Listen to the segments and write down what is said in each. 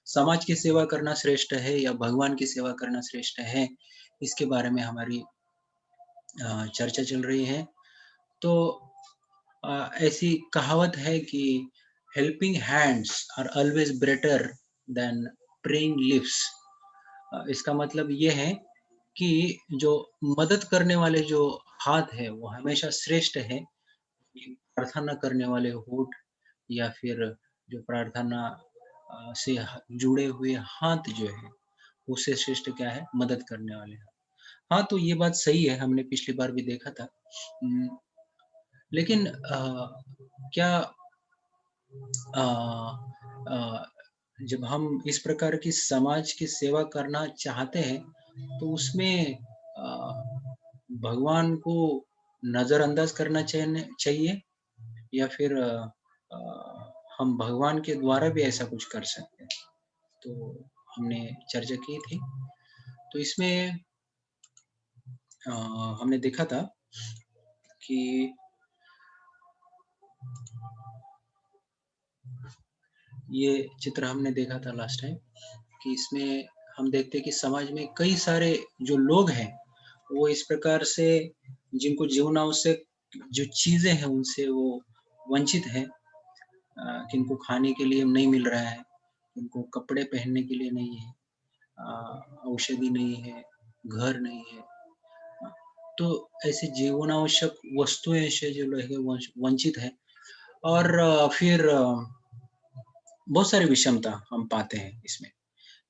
समाज की सेवा करना श्रेष्ठ है या भगवान की सेवा करना श्रेष्ठ है, इसके बारे में हमारी चर्चा चल रही है। तो ऐसी कहावत है कि helping hands are always better than praying lips. इसका मतलब ये है कि जो मदद करने वाले जो हाथ है, वो हमेशा श्रेष्ठ है, कि प्रार्थना करने वाले होठ या फिर जो प्रार्थना से जुड़े हुए हाथ जो है, उससे श्रेष्ठ क्या है? मदद करने वाले हाथ। हाँ, तो ये बात सही है, हमने पिछली बार भी देखा था। लेकिन क्या अ अ, जब हम इस प्रकार की समाज की सेवा करना चाहते हैं, तो उसमें भगवान को नज़रअंदाज करना चाहिए या फिर हम भगवान के द्वारा भी ऐसा कुछ कर सकते हैं? तो हमने चर्चा की थी। तो इसमें अ, हमने देखा था कि ये चित्र हमने देखा था लास्ट टाइम कि इसमें हम देखते हैं कि समाज में कई सारे जो लोग हैं, वो इस प्रकार से जिनको जीवनावश्यक जो चीज़ें हैं, उनसे वो वंचित हैं। किनको खाने के लिए नहीं मिल रहा है, किनको कपड़े पहनने के लिए नहीं है, औषधि नहीं है, घर नहीं है। अ, तो ऐसे जीवनावश्यक वस्तुएँ से जो लोग हैं वंचित हैं और फिर बहुत सारी विषमता हम पाते हैं इसमें,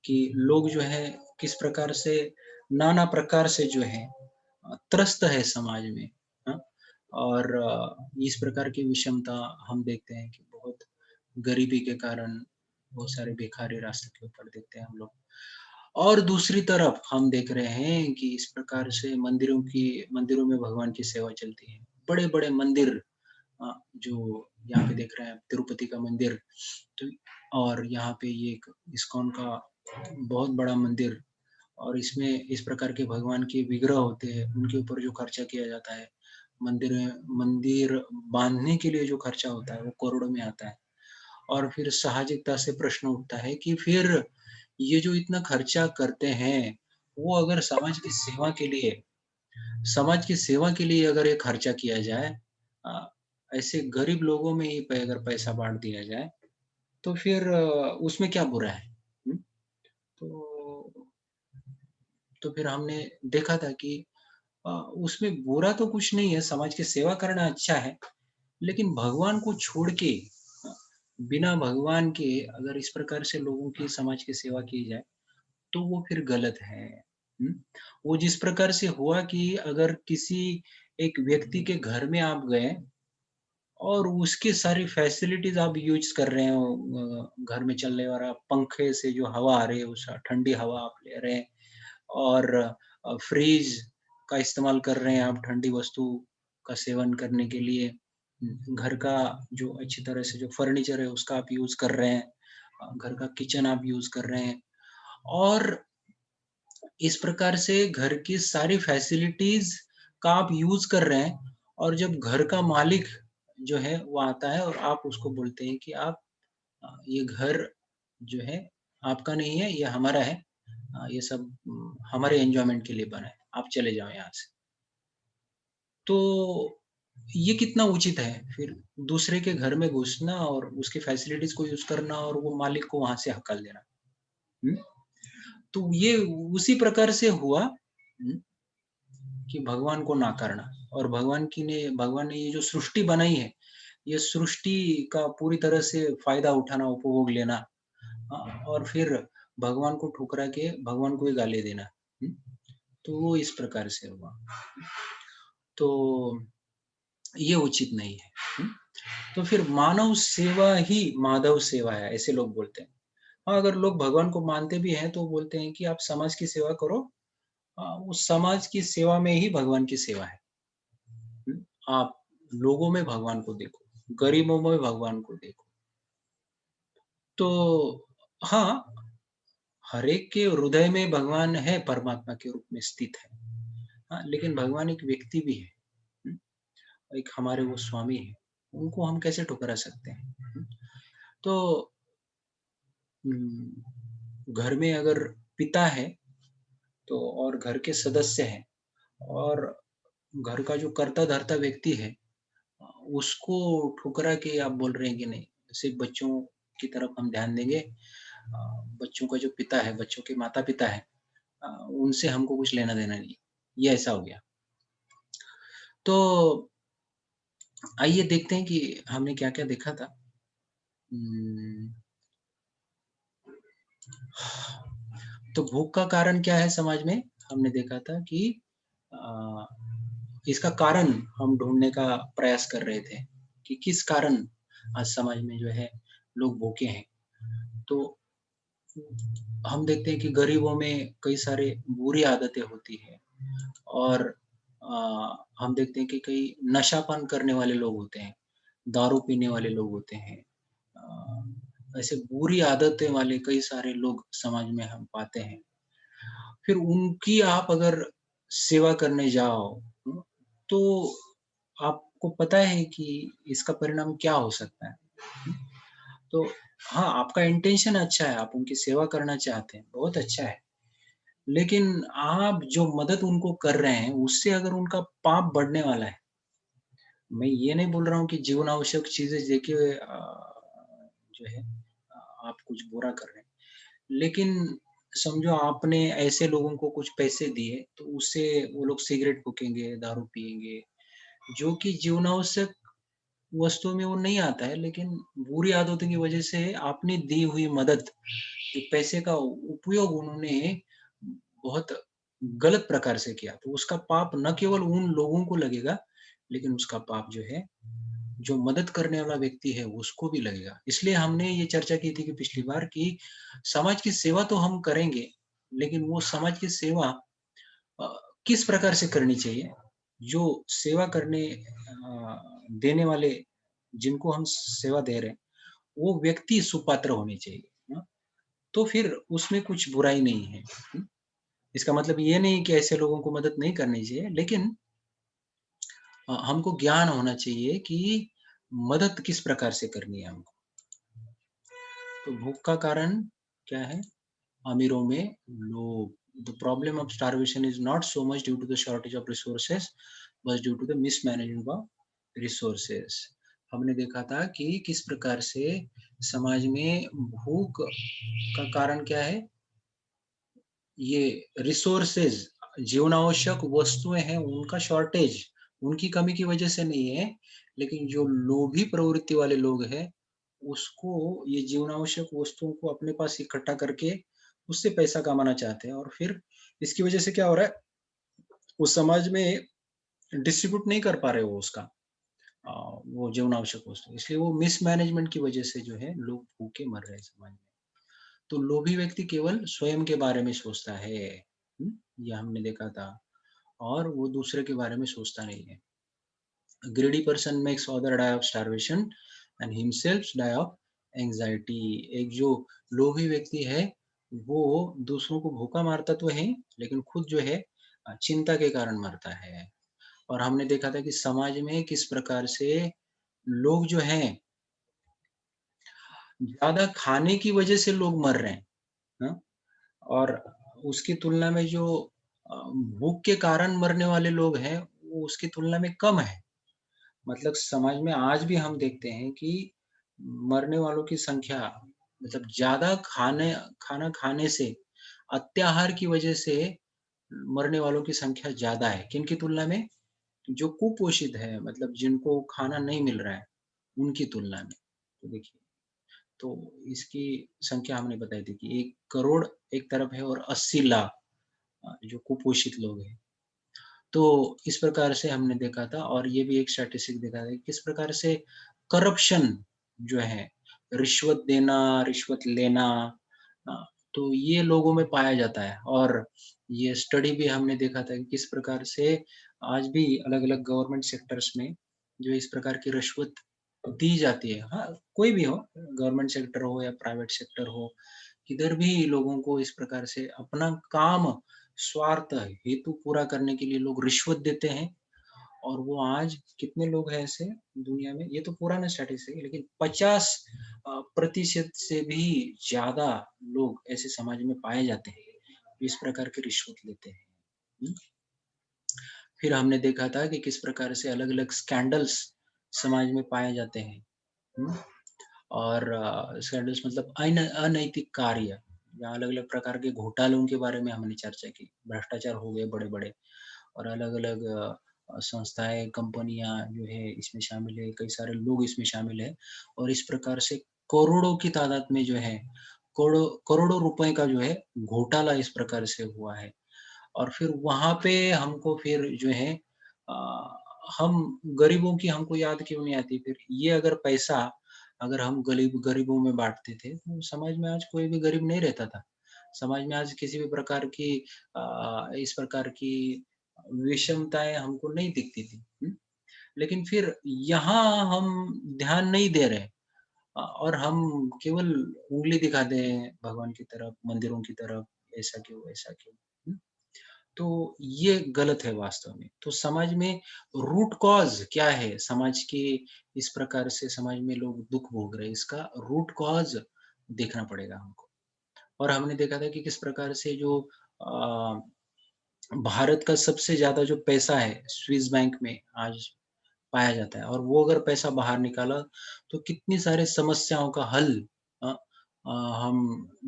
कि लोग जो है किस प्रकार से नाना प्रकार से जो है त्रस्त है समाज में, हाँ? और इस प्रकार की विषमता हम देखते हैं कि बहुत गरीबी के कारण बहुत सारे भिखारी रास्ते के ऊपर देखते हैं हम लोग। और दूसरी तरफ हम देख रहे हैं कि इस प्रकार से मंदिरों में भगवान की सेवा चलती है। बड़े-बड़े मंदिर जो यहाँ पे देख रहे हैं आप तिरुपति का मंदिर, तो और यहाँ पे ये एक इस्कॉन का बहुत बड़ा मंदिर और इसमें इस प्रकार के भगवान के विग्रह होते हैं, उनके ऊपर जो खर्चा किया जाता है, मंदिर बाँधने के लिए जो खर्चा होता है, वो करोड़ों में आता है। और फिर साहजिकता से प्रश्न उठता है कि फिर ये जो इतना खर्चा करते हैं, वो अगर समाज की सेवा के लिए अगर ये खर्चा किया जाए, अ, ऐसे गरीब लोगों में ही अगर पैसा बाँट दिया जाए, तो फिर उसमें क्या बुरा है? हुँ? तो तो फिर हमने देखा था कि उसमें बुरा तो कुछ नहीं है, समाज की सेवा करना अच्छा है, लेकिन भगवान को छोड़ के अ, बिना भगवान के अगर इस प्रकार से लोगों की समाज की सेवा की जाए, तो वो फिर गलत है। हुँ? वो जिस प्रकार से हुआ कि अगर किसी एक व्यक्ति के घर में आप गए और उसकी सारी फैसिलिटीज़ आप यूज़ कर रहे हो, घर में चलने वाला पंखे से जो हवा आ रही है, उस ठंडी हवा आप ले रहे हैं और फ्रिज का इस्तेमाल कर रहे हैं आप ठंडी वस्तु का सेवन करने के लिए। घर का जो अच्छी तरह से जो फर्नीचर है उसका आप यूज़ कर रहे हैं। घर का किचन आप यूज़ कर रहे हैं और इस प्रकार से घर की सारी फैसिलिटीज़ का आप यूज़ कर रहे हैं और जब घर का मालिक जो है वो आता है और आप उसको बोलते हैं कि आप ये घर जो है आपका नहीं है, ये हमारा है। ये सब हमारे एन्जॉयमेंट के लिए बना है, आप चले जाओ यहाँ से। तो ये कितना उचित है फिर दूसरे के घर में घुसना और उसकी फैसिलिटीज़ को यूज़ करना और वो मालिक को वहाँ से हकल देना। हुँ? तो ये उसी प्रकार से हुआ कि भगवान को नाकारना और भगवान ने ये जो सृष्टि बनाई है, ये सृष्टि का पूरी तरह से फ़ायदा उठाना, उपभोग लेना और फिर भगवान को ठुकरा के भगवान को ही गाली देना। हुँ? तो वो इस प्रकार से हुआ। तो ये उचित नहीं है। हुँ? तो फिर मानव सेवा ही माधव सेवा है, ऐसे लोग बोलते हैं। हाँ, अगर लोग भगवान को मानते भी हैं, तो बोलते हैं कि आप समाज की सेवा करो, उस समाज की सेवा में ही भगवान की सेवा है। हुँ? आप लोगों में भगवान को देखो, गरीबों में भगवान को देखो। तो हाँ, हर एक के हृदय में भगवान है, परमात्मा के रूप में स्थित है। हाँ, लेकिन भगवान एक व्यक्ति भी है। हुँ? एक हमारे वो स्वामी हैं, उनको हम कैसे ठुकरा सकते हैं? हुँ? तो हुँ। घर में अगर पिता है तो और घर के सदस्य हैं और घर का जो कर्ता-धर्ता व्यक्ति है उसको ठुकरा के आप बोल रहे हैं कि नहीं, सिर्फ़ बच्चों की तरफ हम ध्यान देंगे। बच्चों का जो पिता है, बच्चों के माता-पिता हैं उनसे हमको कुछ लेना-देना नहीं। ये ऐसा हो गया। तो आइए देखते हैं कि हमने क्या-क्या देखा था। उम, तो भूख का कारण क्या है समाज में? हमने देखा था कि अ, इसका कारण हम ढूँढने का प्रयास कर रहे थे, कि किस कारण आज समाज में जो है लोग भूखे हैं। तो हम देखते हैं कि गरीबों में कई सारे बुरी आदतें होती हैं और हम देखते हैं कि कई नशापान करने वाले लोग होते हैं, दारू पीने वाले लोग होते हैं। ऐसे बुरी आदतें वाले कई सारे लोग समाज में हम पाते हैं। फिर उनकी आप अगर सेवा करने जाओ, तो आपको पता है कि इसका परिणाम क्या हो सकता है। हुँ, तो हाँ, आपका इंटेंशन अच्छा है, आप उनकी सेवा करना चाहते हैं, बहुत अच्छा है। लेकिन आप जो मदद उनको कर रहे हैं, उससे अगर उनका पाप बढ़ने वाला है, मैं ये नहीं बोल रहा हूँ कि जीवन आवश्यक चीज़ें देके जो है आप कुछ बुरा कर रहे हैं। लेकिन समझो आपने ऐसे लोगों को कुछ पैसे दिए, तो उससे वो लोग सिगरेट फूँकेंगे, दारू पिएँगे, जो कि जीवनावश्यक वस्तुओं में वो नहीं आता है, लेकिन बुरी आदतों की वजह से आपने दी हुई मदद, ये पैसे का उपयोग उन्होंने बहुत गलत प्रकार से किया, तो उसका पाप न केवल उन लोगों को लगेगा, लेकिन उसका पाप जो है, जो मदद करने वाला व्यक्ति है, उसको भी लगेगा। इसलिए हमने ये चर्चा की थी कि पिछली बार कि समाज की सेवा तो हम करेंगे, लेकिन वो समाज की सेवा अ, किस प्रकार से करनी चाहिए? जो सेवा करने देने वाले जिनको हम सेवा दे रहे हैं, वो व्यक्ति सुपात्र होने चाहिए, ना? तो फिर उसमें कुछ बुराई नहीं है। इसका मतलब ये नहीं कि ऐसे लोगों को मदद नहीं करनी चाहिए, लेकिन हमको ज्ञान होना चाहिए कि मदद किस प्रकार से करनी है हमको। तो भूख का कारण क्या है? अमीरों में लोभ। The problem of starvation is not so much due to the shortage of resources, but due to the mismanagement of resources. हमने देखा था कि किस प्रकार से समाज में भूख का कारण क्या है? ये रिसोर्सेज जीवनावश्यक वस्तुएँ हैं, उनका शॉर्टेज, उनकी कमी की वजह से नहीं है, लेकिन जो लोभी प्रवृत्ति वाले लोग हैं, उसको ये जीवनावश्यक वस्तुओं को अपने पास इकट्ठा करके, उससे पैसा कमाना चाहते हैं और फिर इसकी वजह से क्या हो रहा है, वो समाज में डिस्ट्रीब्यूट नहीं कर पा रहे वो उसका अ, वो जीवनावश्यक वस्तु। इसलिए वो मिसमैनेजमेंट की वजह से जो है, लोग भूखे मर रहे हैं समाज में। तो लोभी व्यक्ति केवल स्वयं के बारे में सोचता है। हुँ? ये हमने देखा था और वो दूसरे के बारे में सोचता नहीं है। A greedy person makes other die of starvation and himself die of anxiety. एक जो लोभी व्यक्ति है, वो दूसरों को भूखा मारता तो है, लेकिन खुद जो है चिंता के कारण मरता है। और हमने देखा था कि समाज में किस प्रकार से लोग जो हैं, ज़्यादा खाने की वजह से लोग मर रहे हैं। हाँ? और उसकी तुलना में जो भूख के कारण मरने वाले लोग हैं, वो उसकी तुलना में कम है। मतलब समाज में आज भी हम देखते हैं कि मरने वालों की संख्या मतलब ज़्यादा खाना खाने से, अत्याहार की वजह से मरने वालों की संख्या ज़्यादा है। किनकी तुलना में? जो कुपोषित है मतलब जिनको खाना नहीं मिल रहा है, उनकी तुलना में। तो देखिए, तो इसकी संख्या हमने बताई थी कि 1 करोड़ एक तरफ है और 80 लाख जो कुपोषित लोग हैं। तो इस प्रकार से हमने देखा था और ये भी एक स्टैटिस्टिक देखा था कि किस प्रकार से करप्शन जो है, रिश्वत देना, रिश्वत लेना अ, तो ये लोगों में पाया जाता है और ये स्टडी भी हमने देखा था कि किस प्रकार से आज भी अलग-अलग गवर्नमेंट सेक्टर्स में जो इस प्रकार की रिश्वत दी जाती है। हाँ, कोई भी हो, गवर्नमेंट सेक्टर हो या प्राइवेट सेक्टर हो, किधर भी लोगों को इस प्रकार से अपना काम स्वार्थ हेतु पूरा करने के लिए लोग रिश्वत देते हैं और वो आज कितने लोग हैं ऐसे दुनिया में, ये तो पुराना स्टैटिस्टिक है, लेकिन 50 प्रतिशत से भी ज़्यादा लोग ऐसे समाज में पाए जाते हैं, जो इस प्रकार की रिश्वत लेते हैं। हुँ? फिर हमने देखा था कि किस प्रकार से अलग-अलग स्कैंडल्स समाज में पाए जाते हैं। हुँ? और स्कैंडल्स मतलब अनैतिक कार्य या अलग-अलग प्रकार के घोटालों के बारे में हमने चर्चा की। भ्रष्टाचार हो गए बड़े-बड़े और अलग-अलग संस्थाएँ, कंपनियाँ जो है इसमें शामिल है, कई सारे लोग इसमें शामिल हैं और इस प्रकार से करोड़ों की तादाद में जो है, करोड़ों रुपए का जो है घोटाला इस प्रकार से हुआ है। और फिर वहाँ पे हमको फिर जो है हम गरीबों की हमको याद क्यों नहीं आती फिर? ये अगर पैसा अगर हम गरीबों में बाँटते थे, तो समाज में आज कोई भी गरीब नहीं रहता था। समाज में आज किसी भी प्रकार की इस प्रकार की विषमताएँ हमको नहीं दिखती थी। हुँ? लेकिन फिर यहाँ हम ध्यान नहीं दे रहे और हम केवल उँगली दिखाते हैं भगवान की तरफ, मंदिरों की तरफ, ऐसा क्यों, वैसा क्यों? हुँ? तो ये गलत है वास्तव में। तो समाज में रूट कॉज़ क्या है? समाज के इस प्रकार से समाज में लोग दुःख भोग रहे हैं, इसका रूट कॉज़ देखना पड़ेगा हमको। और हमने देखा था कि किस प्रकार से जो अ, भारत का सबसे ज़्यादा जो पैसा है, स्विस बैंक में आज पाया जाता है और वो अगर पैसा बाहर निकाला, तो कितनी सारे समस्याओं का हल अ हम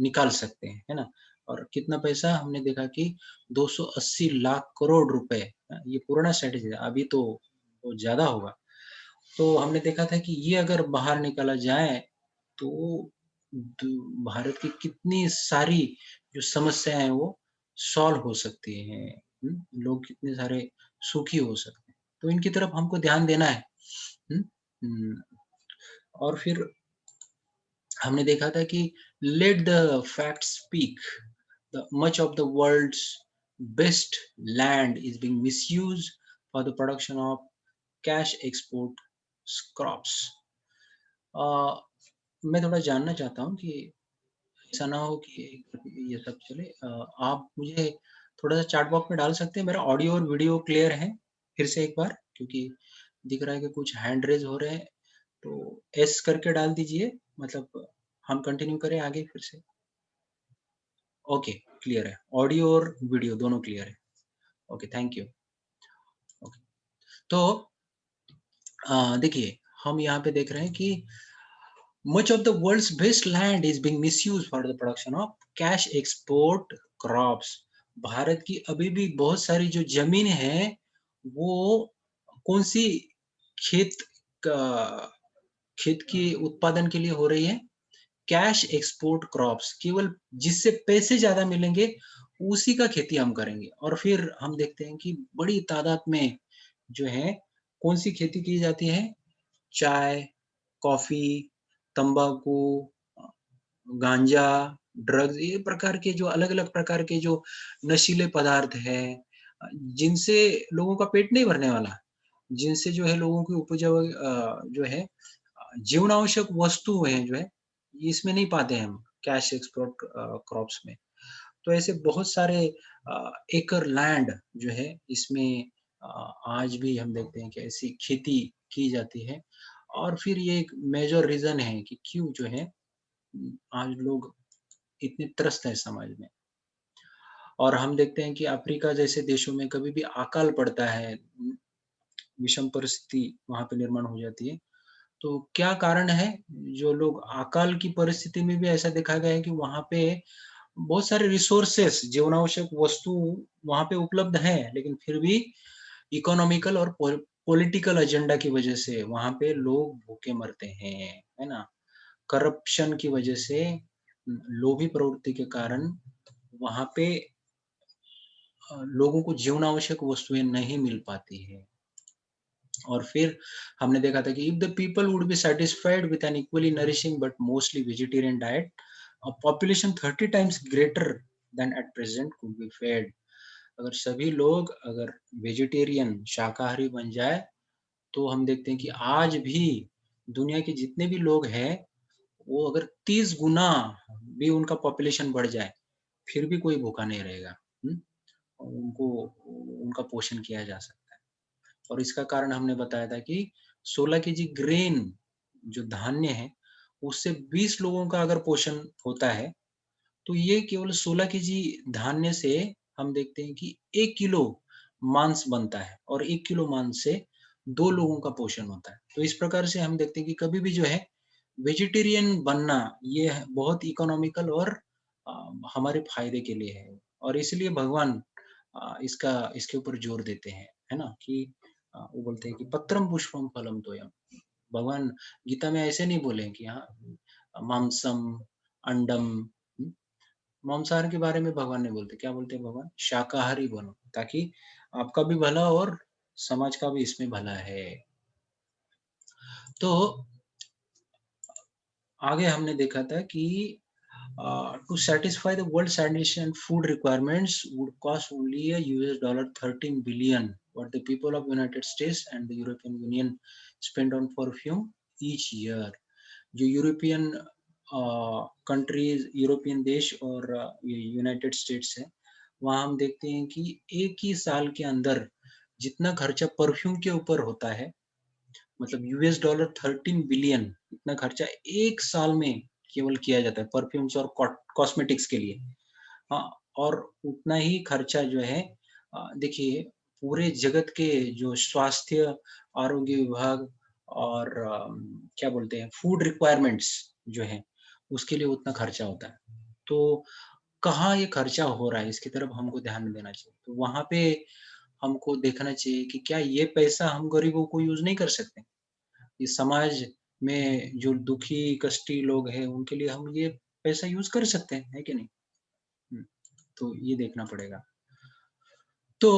निकाल सकते हैं, है ना? और कितना पैसा हमने देखा कि 280 लाख करोड़ रुपए ये पुराना स्ट्रैटेजी है, अभी तो बहुत ज़्यादा होगा। तो हमने देखा था कि ये अगर बाहर निकाला जाए, तो दु भारत की कितनी सारी जो समस्याएँ हैं, वो सॉल्व हो सकती हैं। लोग कितने सारे सुखी हो सकते हैं। तो इनकी तरफ हमको ध्यान देना है। हुँ? हुँ, और फिर हमने देखा था कि let the facts speak the much of the world's best land is being misused for the production of cash export crops. Uh, मैं थोड़ा जानना चाहता हूँ कि ऐसा ना हो कि ये सब चले आप मुझे थोड़ा-सा चैट बॉक्स में डाल सकते हैं? मेरा ऑडियो और वीडियो क्लियर है? फिर से एक बार क्योंकि दिख रहा है कि कुछ हैंड रेज़ हो रहे हैं, तो एस करके डाल दीजिए मतलब हम कंटिन्यू करें आगे फिर से? ओके, क्लियर है। ऑडियो और वीडियो दोनों क्लियर है। Okay, thank you. ओके, तो देखिए हम यहाँ पे देख रहे हैं कि much of the world's best land is being misused for the production of cash export crops। Bharat की अभी भी बहुत सारी जो ज़मीन है, वो कौन-सी खेत का खेत के उत्पादन के लिए हो रही है? कैश एक्सपोर्ट क्रॉप्स केवल जिससे पैसे ज़्यादा मिलेंगे, उसी का खेती हम करेंगे और फिर हम देखते हैं कि बड़ी तादाद में जो है, कौन-सी खेती की जाती है? चाय, कॉफ़ी, तंबाकू अ, गांजा, ड्रग्स ये प्रकार के जो अलग-अलग प्रकार के जो नशीले पदार्थ हैं जिनसे लोगों का पेट नहीं भरने वाला, जिनसे जो है लोगों की जो है जीवनावश्यक वस्तु हैं जो है, इसमें नहीं पाते हैं हम कैश एक्सपोर्ट क्रॉप्स में। तो ऐसे बहुत सारे एकड़ लैंड जो है इसमें आज भी हम देखते हैं कि ऐसी खेती की जाती है और फिर ये एक मेजर रीज़न है कि क्यों जो है आज लोग इतने त्रस्त हैं समाज में। और हम देखते हैं कि अफ्रीका जैसे देशों में कभी भी अकाल पड़ता है, विषम परिस्थिति वहाँ पे निर्माण हो जाती है। तो क्या कारण है? जो लोग अकाल की परिस्थिति में भी ऐसा देखा गया है कि वहाँ पे बहुत सारे रिसोर्सेस जीवनावश्यक वस्तु वहाँ पे उपलब्ध हैं, लेकिन फिर भी इकोनॉमिकल और पॉलिटिकल एजेंडा की वजह से वहाँ पे लोग भूखे मरते हैं, है ना? करप्शन की वजह से लोभी प्रवृत्ति के कारण वहाँ पे लोगों को जीवनावश्यक वस्तुएँ नहीं मिल पाती हैं। और फिर हमने देखा था कि if the people would be satisfied with an equally nourishing but mostly vegetarian diet, a population 30 times greater than at present could be fed. अगर सभी लोग अगर वेजिटेरियन शाकाहारी बन जाए, तो हम देखते हैं कि आज भी दुनिया के जितने भी लोग हैं, वो अगर 30 गुना भी उनका पॉपुलेशन बढ़ जाए, फिर भी कोई भूखा नहीं रहेगा। हुँ? और उनको उनका पोषण किया जा सकता है। और इसका कारण हमने बताया था कि 16 केजी ग्रेन जो धान्य है, उससे 20 लोगों का अगर पोषण होता है, तो ये केवल 16 केजी धान्य से हम देखते हैं कि 1 किलो मांस बनता है और 1 किलो मांस से 2 लोगों का पोषण होता है। तो इस प्रकार से हम देखते हैं कि कभी भी जो है वेजिटेरियन बनना ये बहुत इकोनॉमिकल और अ, हमारे फ़ायदे के लिए है और इसलिए भगवान इसके ऊपर जोर देते हैं, है ना? कि वो बोलते हैं कि पत्रम पुष्पम फलम तोयम। भगवान गीता में ऐसे नहीं बोले हैं कि हाँ, मांसम, अंडम मांसाहार के बारे में भगवान नहीं बोलते, क्या बोलते हैं भगवान? शाकाहारी बनो, ताकि आपका भी भला और समाज का भी इसमें भला है। तो आगे हमने देखा था कि to satisfy the world sanitation food requirements would cost only a $13 billion, what the people of United States and the European Union spend on perfume each year. जो यूरोपियन कंट्रीज, यूरोपियन देश और ये यूनाइटेड स्टेट्स है, वहाँ हम देखते हैं कि एक ही साल के अंदर जितना खर्चा परफ्यूम के ऊपर होता है, मतलब यूएस डॉलर 13 बिलियन इतना खर्चा एक साल में केवल किया जाता है परफ्यूम्स और कॉस्मेटिक्स के लिए। हाँ, और उतना ही खर्चा जो है देखिए पूरे जगत के जो स्वास्थ्य, आरोग्य विभाग और क्या बोलते हैं फूड रिक्वायरमेंट्स जो है, उसके लिए उतना खर्चा होता है। तो कहाँ ये खर्चा हो रहा है, इसकी तरफ हमको ध्यान देना चाहिए। तो वहाँ पे हमको देखना चाहिए कि क्या ये पैसा हम गरीबों को यूज़ नहीं कर सकते? इस समाज में जो दुखी, कष्टी लोग हैं, उनके लिए हम ये पैसा यूज़ कर सकते हैं, है कि नहीं? हुँ, तो ये देखना पड़ेगा। तो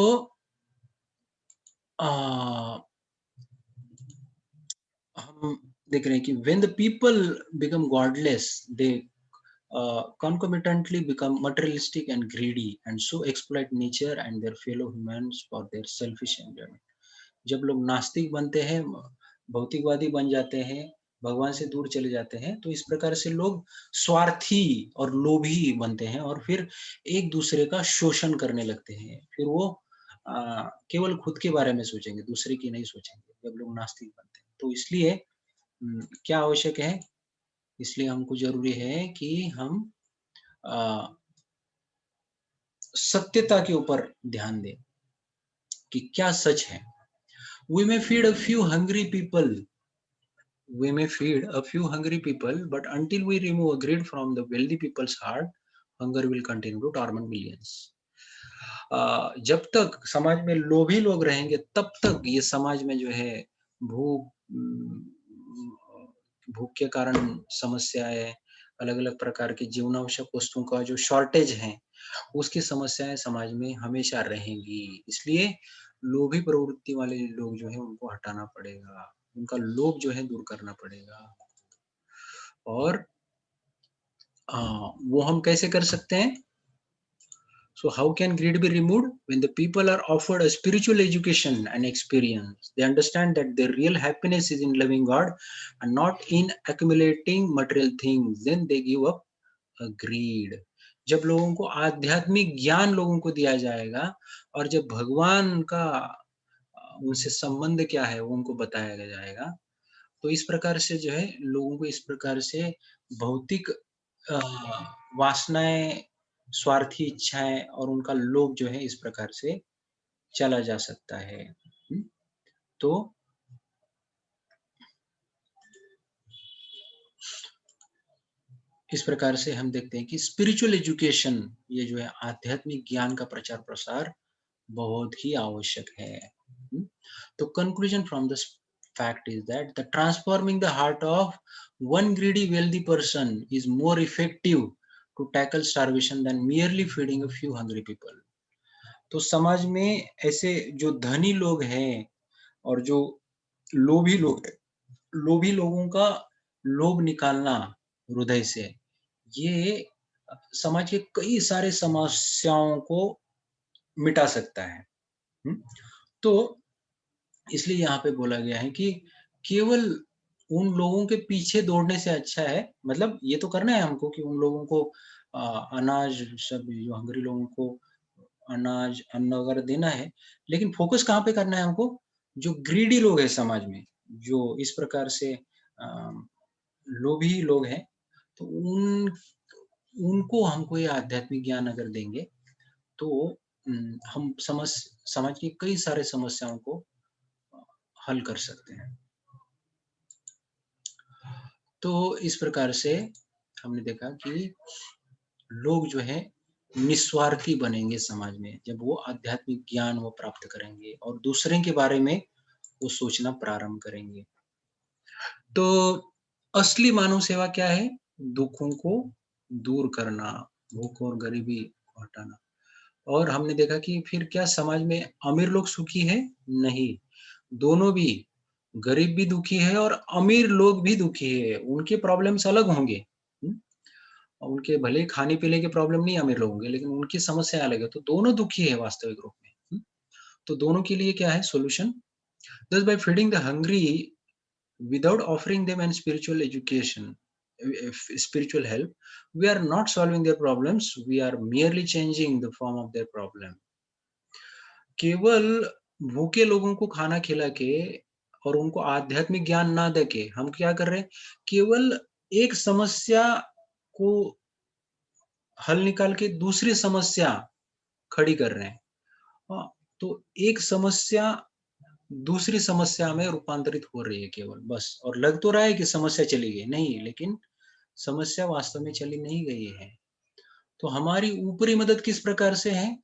अ, हम देख रहे हैं कि when the people become godless, they concomitantly become materialistic and greedy and so exploit nature and their fellow humans for their selfish enjoyment. जब लोग नास्तिक बनते हैं, भौतिकवादी बन जाते हैं, भगवान से दूर चले जाते हैं, तो इस प्रकार से लोग स्वार्थी और लोभी बनते हैं और फिर एक-दूसरे का शोषण करने लगते हैं। फिर वो केवल खुद के बारे में सोचेंगे, दूसरे की नहीं सोचेंगे, जब लोग नास्तिक बनते हैं। तो इसलिए क्या आवश्यक है? इसलिए हमको ज़रूरी है कि हम अ, सत्यता के ऊपर ध्यान दें कि क्या सच है। We may feed a few hungry people We may feed a few hungry people, but until we remove greed from the wealthy people's heart, hunger will continue to torment millions. जब तक समाज में लोभी लोग रहेंगे, तब तक ये समाज में जो है भूख भूख के कारण समस्याएं, अलग-अलग प्रकार की जीवनावश्यक वस्तुओं का जो शॉर्टेज है, उसकी समस्याएं समाज में हमेशा रहेंगी। इसलिए लोभी प्रवृत्ति वाले लोग जो हैं उनको हटाना पड़ेगा, उनका लोभ जो है दूर करना पड़ेगा। और वो हम कैसे कर सकते हैं? So how can greed be removed? When the people are offered a spiritual education and experience, they understand that their real happiness is in loving God and not in accumulating material things. Then they give up greed. जब लोगों को आध्यात्मिक ज्ञान लोगों को दिया जाएगा और जब भगवान का उनसे संबंध क्या है वो उनको बताया जाएगा, तो इस प्रकार से जो है लोगों को इस प्रकार से भौतिक अ, वासनाएँ, स्वार्थी इच्छाएँ और उनका लोभ जो है इस प्रकार से चला जा सकता है। हुँ? तो इस प्रकार से हम देखते हैं कि स्पिरिचुअल एजुकेशन ये जो है आध्यात्मिक ज्ञान का प्रचार-प्रसार बहुत ही आवश्यक है। हुँ? तो conclusion from this fact is that the transforming the heart of one greedy wealthy person is more effective to tackle starvation than merely feeding a few hungry people. तो समाज में ऐसे जो धनी लोग हैं और जो लोभी लोग हैं, लोभी लोगों का लोभ निकालना हृदय से, ये समाज के कई सारे समस्याओं को मिटा सकता है। हुँ? तो इसलिए यहाँ पे बोला गया है कि केवल उन लोगों के पीछे दौड़ने से अच्छा है, मतलब ये तो करना है हमको कि उन लोगों को अनाज, सब जो हंगरी लोगों को अनाज, अन्न वगैरह देना है, लेकिन फ़ोकस कहाँ पे करना है हमको? जो ग्रीडी लोग हैं समाज में, जो इस प्रकार से अ, लोभी लोग हैं, तो उनको हम कोई आध्यात्मिक ज्ञान अगर देंगे, तो हम समाज की कई सारे समस्याओं को अ, हल कर सकते हैं। तो इस प्रकार से हमने देखा कि लोग जो है निस्वार्थी बनेंगे समाज में, जब वो आध्यात्मिक ज्ञान वो प्राप्त करेंगे और दूसरे के बारे में वो सोचना प्रारंभ करेंगे। तो असली मानव सेवा क्या है? दुखों को दूर करना, भूख और गरीबी को हटाना। और हमने देखा कि फिर क्या समाज में अमीर लोग सुखी है? नहीं, दोनों भी, गरीब भी दुखी है और अमीर लोग भी दुखी है। उनके प्रॉब्लम्स अलग होंगे। हुँ? उनके भले ही खाने-पीने के प्रॉब्लम नहीं अमीर लोगों के, लेकिन उनकी समस्या अलग है। तो दोनों दुखी है वास्तविक रूप में। तो दोनों के लिए क्या है solution? Thus by feeding the hungry without offering them an spiritual education, spiritual help, we are not solving their problems, we are merely changing the form of their problem. केवल भूखे लोगों को खाना खिला के और उनको आध्यात्मिक ज्ञान ना दे के हम क्या कर रहे हैं? केवल एक समस्या को हल निकाल के दूसरी समस्या खड़ी कर रहे हैं। हाँ, तो एक समस्या दूसरी समस्या में रूपांतरित हो रही है केवल बस, और लग तो रहा है कि समस्या चली गई, नहीं, लेकिन समस्या वास्तव में चली नहीं गई है। तो हमारी ऊपरी मदद किस प्रकार से है?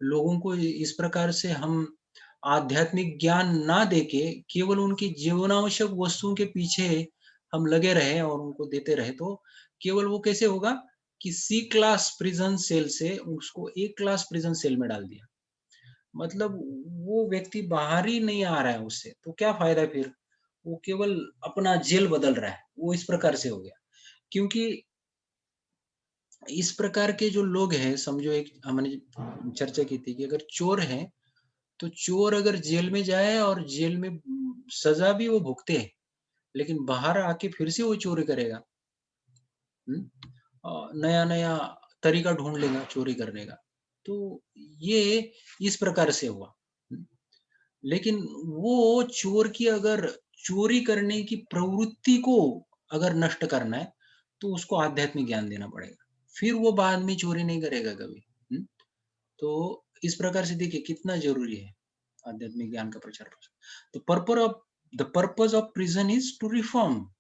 लोगों को इस प्रकार से हम आध्यात्मिक ज्ञान ना देके केवल उनकी जीवनावश्यक वस्तुओं के पीछे हम लगे रहे और उनको देते रहे, तो केवल वो कैसे होगा कि सी क्लास प्रिजन सेल से उसको ए क्लास प्रिजन सेल में डाल दिया। मतलब वो व्यक्ति बाहर ही नहीं आ रहा है उससे, तो क्या फ़ायदा फिर? वो केवल अपना जेल बदल रहा है, वो इस प्रकार से हो गया। क्योंकि इस प्रकार के जो लोग हैं, समझो एक हमने चर्चा की थी कि अगर चोर है, तो चोर अगर जेल में जाए और जेल में सज़ा भी वो भुगते, लेकिन बाहर आके फिर से वो चोरी करेगा। हुँ? नया-नया तरीका ढूँढ लेगा चोरी करने का। तो ये इस प्रकार से हुआ। हुँ? लेकिन वो चोर की अगर चोरी करने की प्रवृत्ति को अगर नष्ट करना है, तो उसको आध्यात्मिक ज्ञान देना पड़ेगा। फिर वो बाद में चोरी नहीं करेगा कभी। हुँ? तो इस प्रकार से देखिए कितना ज़रूरी है आध्यात्मिक ज्ञान का प्रचार-प्रसार। तो the purpose of prison is to reform.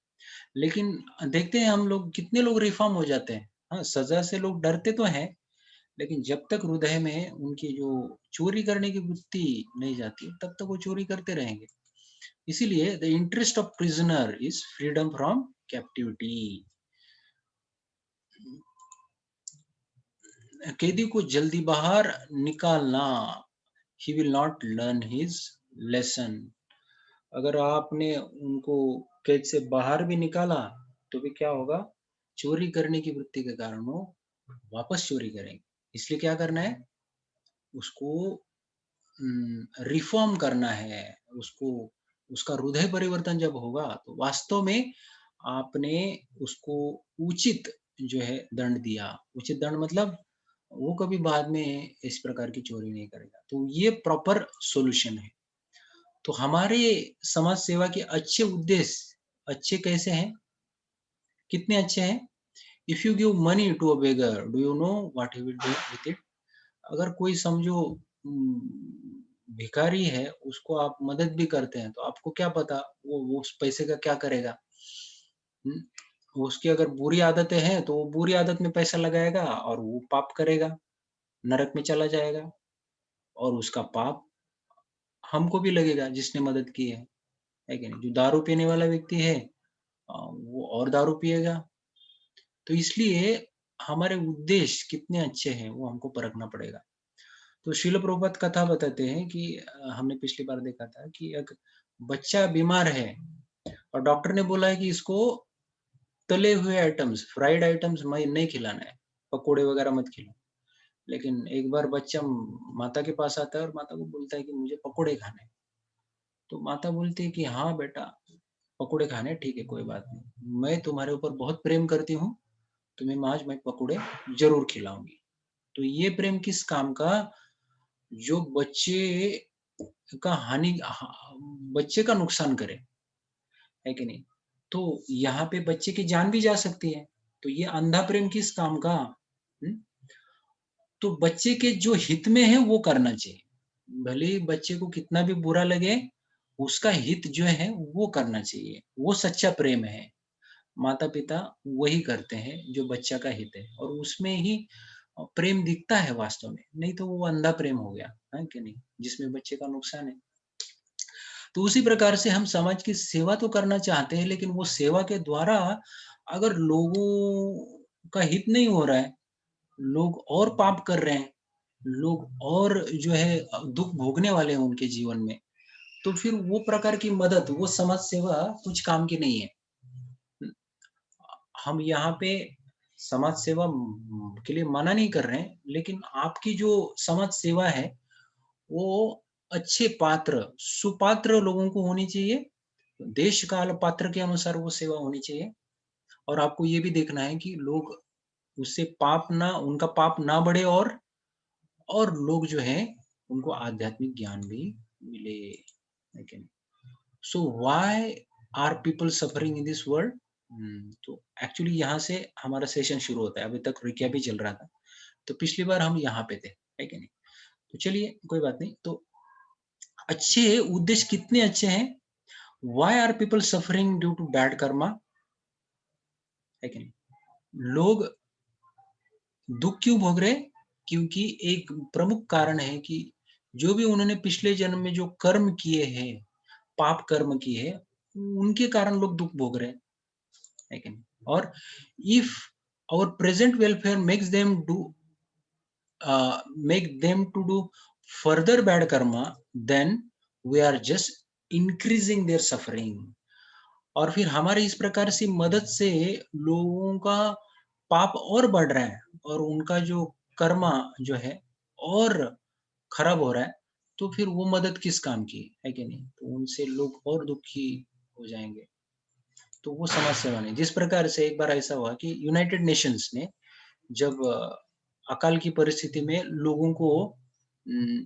लेकिन देखते हैं हम लोग कितने लोग रिफॉर्म हो जाते हैं। हाँ, सज़ा से लोग डरते तो हैं, लेकिन जब तक हृदय में उनकी जो चोरी करने की वृत्ति नहीं जाती, तब तक वो चोरी करते रहेंगे। इसीलिए the interest of prisoner is freedom from captivity. कैदी को जल्दी बाहर निकालना, he will not learn his lesson. अगर आपने उनको कैद से बाहर भी निकाला, तो भी क्या होगा? चोरी करने की वृत्ति के कारण वो वापस चोरी करेंगे। इसलिए क्या करना है? उसको रिफ़ॉर्म करना है, उसको उसका हृदय परिवर्तन जब होगा, तो वास्तव में आपने उसको उचित जो है दंड दिया। उचित दंड मतलब वो कभी बाद में इस प्रकार की चोरी नहीं करेगा। तो ये प्रॉपर सॉल्यूशन है। तो हमारे समाज सेवा के अच्छे उद्देश्य अच्छे कैसे हैं? कितने अच्छे हैं? If you give money to a beggar, do you know what he will do with it? अगर कोई समझो भिखारी है, उसको आप मदद भी करते हैं, तो आपको क्या पता वो उस पैसे का क्या करेगा? हुँ? उसकी अगर बुरी आदतें हैं, तो वो बुरी आदत में पैसा लगाएगा और वो पाप करेगा, नरक में चला जाएगा और उसका पाप हमको भी लगेगा जिसने मदद की है कि नहीं? जो दारू पीने वाला व्यक्ति है वो और दारू पिएगा। तो इसलिए हमारे उद्देश्य कितने अच्छे हैं, वो हमको परखना पड़ेगा। तो शिल प्रभुपाद कथा बताते हैं कि हमने पिछली बार देखा था कि एक बच्चा बीमार है और डॉक्टर ने बोला है कि इसको तले हुए आइटम्स, फ्राइड आइटम्स मैं नहीं खिलाना है, पकोड़े वगैरह मत खिलाओ। लेकिन एक बार बच्चा माता के पास आता है और माता को बोलता है कि मुझे पकोड़े खाने हैं। तो माता बोलती है कि हाँ बेटा, पकोड़े खाने हैं, ठीक है, कोई बात नहीं। मैं तुम्हारे ऊपर बहुत प्रेम करती हूँ, तुम्हें आज मैं पकोड़े ज़रूर खिलाऊँगी। तो ये प्रेम किस काम का? जो बच्चे का हानि बच्चे का नुकसान करे, है कि नहीं? तो यहाँ पे बच्चे की जान भी जा सकती है, तो ये अंधा प्रेम किस काम का? हुँ? तो बच्चे के जो हित में है वो करना चाहिए। भले ही बच्चे को कितना भी बुरा लगे, उसका हित जो है वो करना चाहिए, वो सच्चा प्रेम है। माता-पिता वही करते हैं जो बच्चा का हित है और उसमें ही प्रेम दिखता है वास्तव में, नहीं तो वो अंधा प्रेम हो गया, है कि नहीं? जिसमें बच्चे का नुकसान है। तो उसी प्रकार से हम समाज की सेवा तो करना चाहते हैं, लेकिन वो सेवा के द्वारा अगर लोगों का हित नहीं हो रहा है, लोग और पाप कर रहे हैं, लोग और जो है दुःख भोगने वाले हैं उनके जीवन में, तो फिर वो प्रकार की मदद, वो समाज सेवा कुछ काम की नहीं है। हम यहाँ पे समाज सेवा के लिए मना नहीं कर रहे हैं, लेकिन आपकी जो समाज सेवा है, वो अच्छे पात्र, सुपात्र लोगों को होनी चाहिए। देश काल पात्र के अनुसार वो सेवा होनी चाहिए और आपको ये भी देखना है कि लोग उससे पाप ना उनका पाप ना बढ़े और लोग जो हैं, उनको आध्यात्मिक ज्ञान भी मिले, है कि नहीं? So why are people suffering in this world? तो एक्चुअली यहाँ से हमारा सेशन शुरू होता है। अभी तक रिकैप ही चल रहा था। तो पिछली बार हम यहाँ पे थे, है कि नहीं? तो चलिए कोई बात नहीं। तो अच्छे उद्देश्य कितने अच्छे हैं? Why are people suffering due to bad karma? है कि नहीं? लोग दुःख क्यों भोग रहे हैं? क्योंकि एक प्रमुख कारण है कि जो भी उन्होंने पिछले जन्म में जो कर्म किए हैं, पाप कर्म किए हैं, उनके कारण लोग दुःख भोग रहे हैं, है कि नहीं? और if our present welfare make them to do further bad karma, then we are just increasing their suffering. और फिर हमारे इस प्रकार से मदद से लोगों का पाप और बढ़ रहा है और उनका जो कर्मा जो है और खराब हो रहा है, तो फिर वो मदद किस काम की, है कि नहीं? तो उनसे लोग और दुखी हो जाएँगे। तो वो समाज सेवा नहीं। जिस प्रकार से एक बार ऐसा हुआ कि यूनाइटेड नेशंस ने जब अकाल की परिस्थिति में लोगों को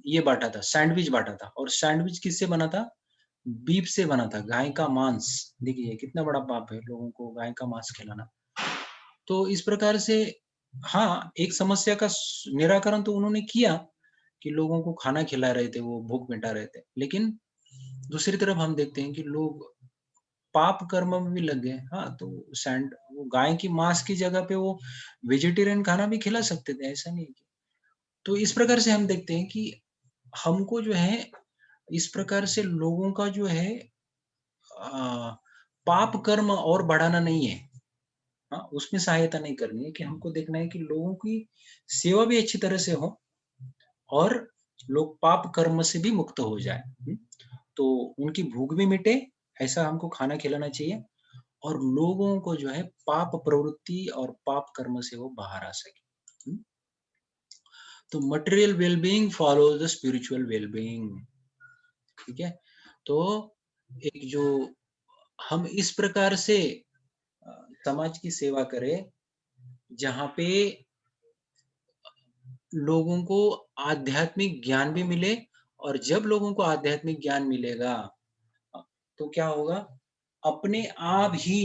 ये बाँटा था, सैंडविच बाँटा था और सैंडविच किससे बना था? बीफ से बना था, गाय का मांस। देखिए कितना बड़ा पाप है लोगों को गाय का मांस खिलाना। तो इस प्रकार से हाँ, एक समस्या का निराकरण तो उन्होंने किया कि लोगों को खाना खिला रहे थे, वो भूख मिटा रहे थे। लेकिन दूसरी तरफ हम देखते हैं कि लोग पाप कर्म में भी लग गए। हाँ, तो वो गाय की मांस की जगह पे वो वेजिटेरियन खाना भी खिला सकते थे, ऐसा नहीं है। तो इस प्रकार से हम देखते हैं कि हमको जो है, इस प्रकार से लोगों का जो है पाप कर्म और बढ़ाना नहीं है। हाँ, उसमें सहायता नहीं करनी है कि हमको देखना है कि लोगों की सेवा भी अच्छी तरह से हो और लोग पाप कर्म से भी मुक्त हो जाए। तो उनकी भूख भी मिटे, ऐसा हमको खाना खिलाना चाहिए और लोगों को जो है पाप प्रवृत्ति और पाप कर्म से वो बाहर आ सके। तो material well-being follows the spiritual well-being, ठीक है? तो एक जो हम इस प्रकार से अ, समाज की सेवा करें, जहाँ पे लोगों को आध्यात्मिक ज्ञान भी मिले और जब लोगों को आध्यात्मिक ज्ञान मिलेगा अ, तो क्या होगा? अपने आप ही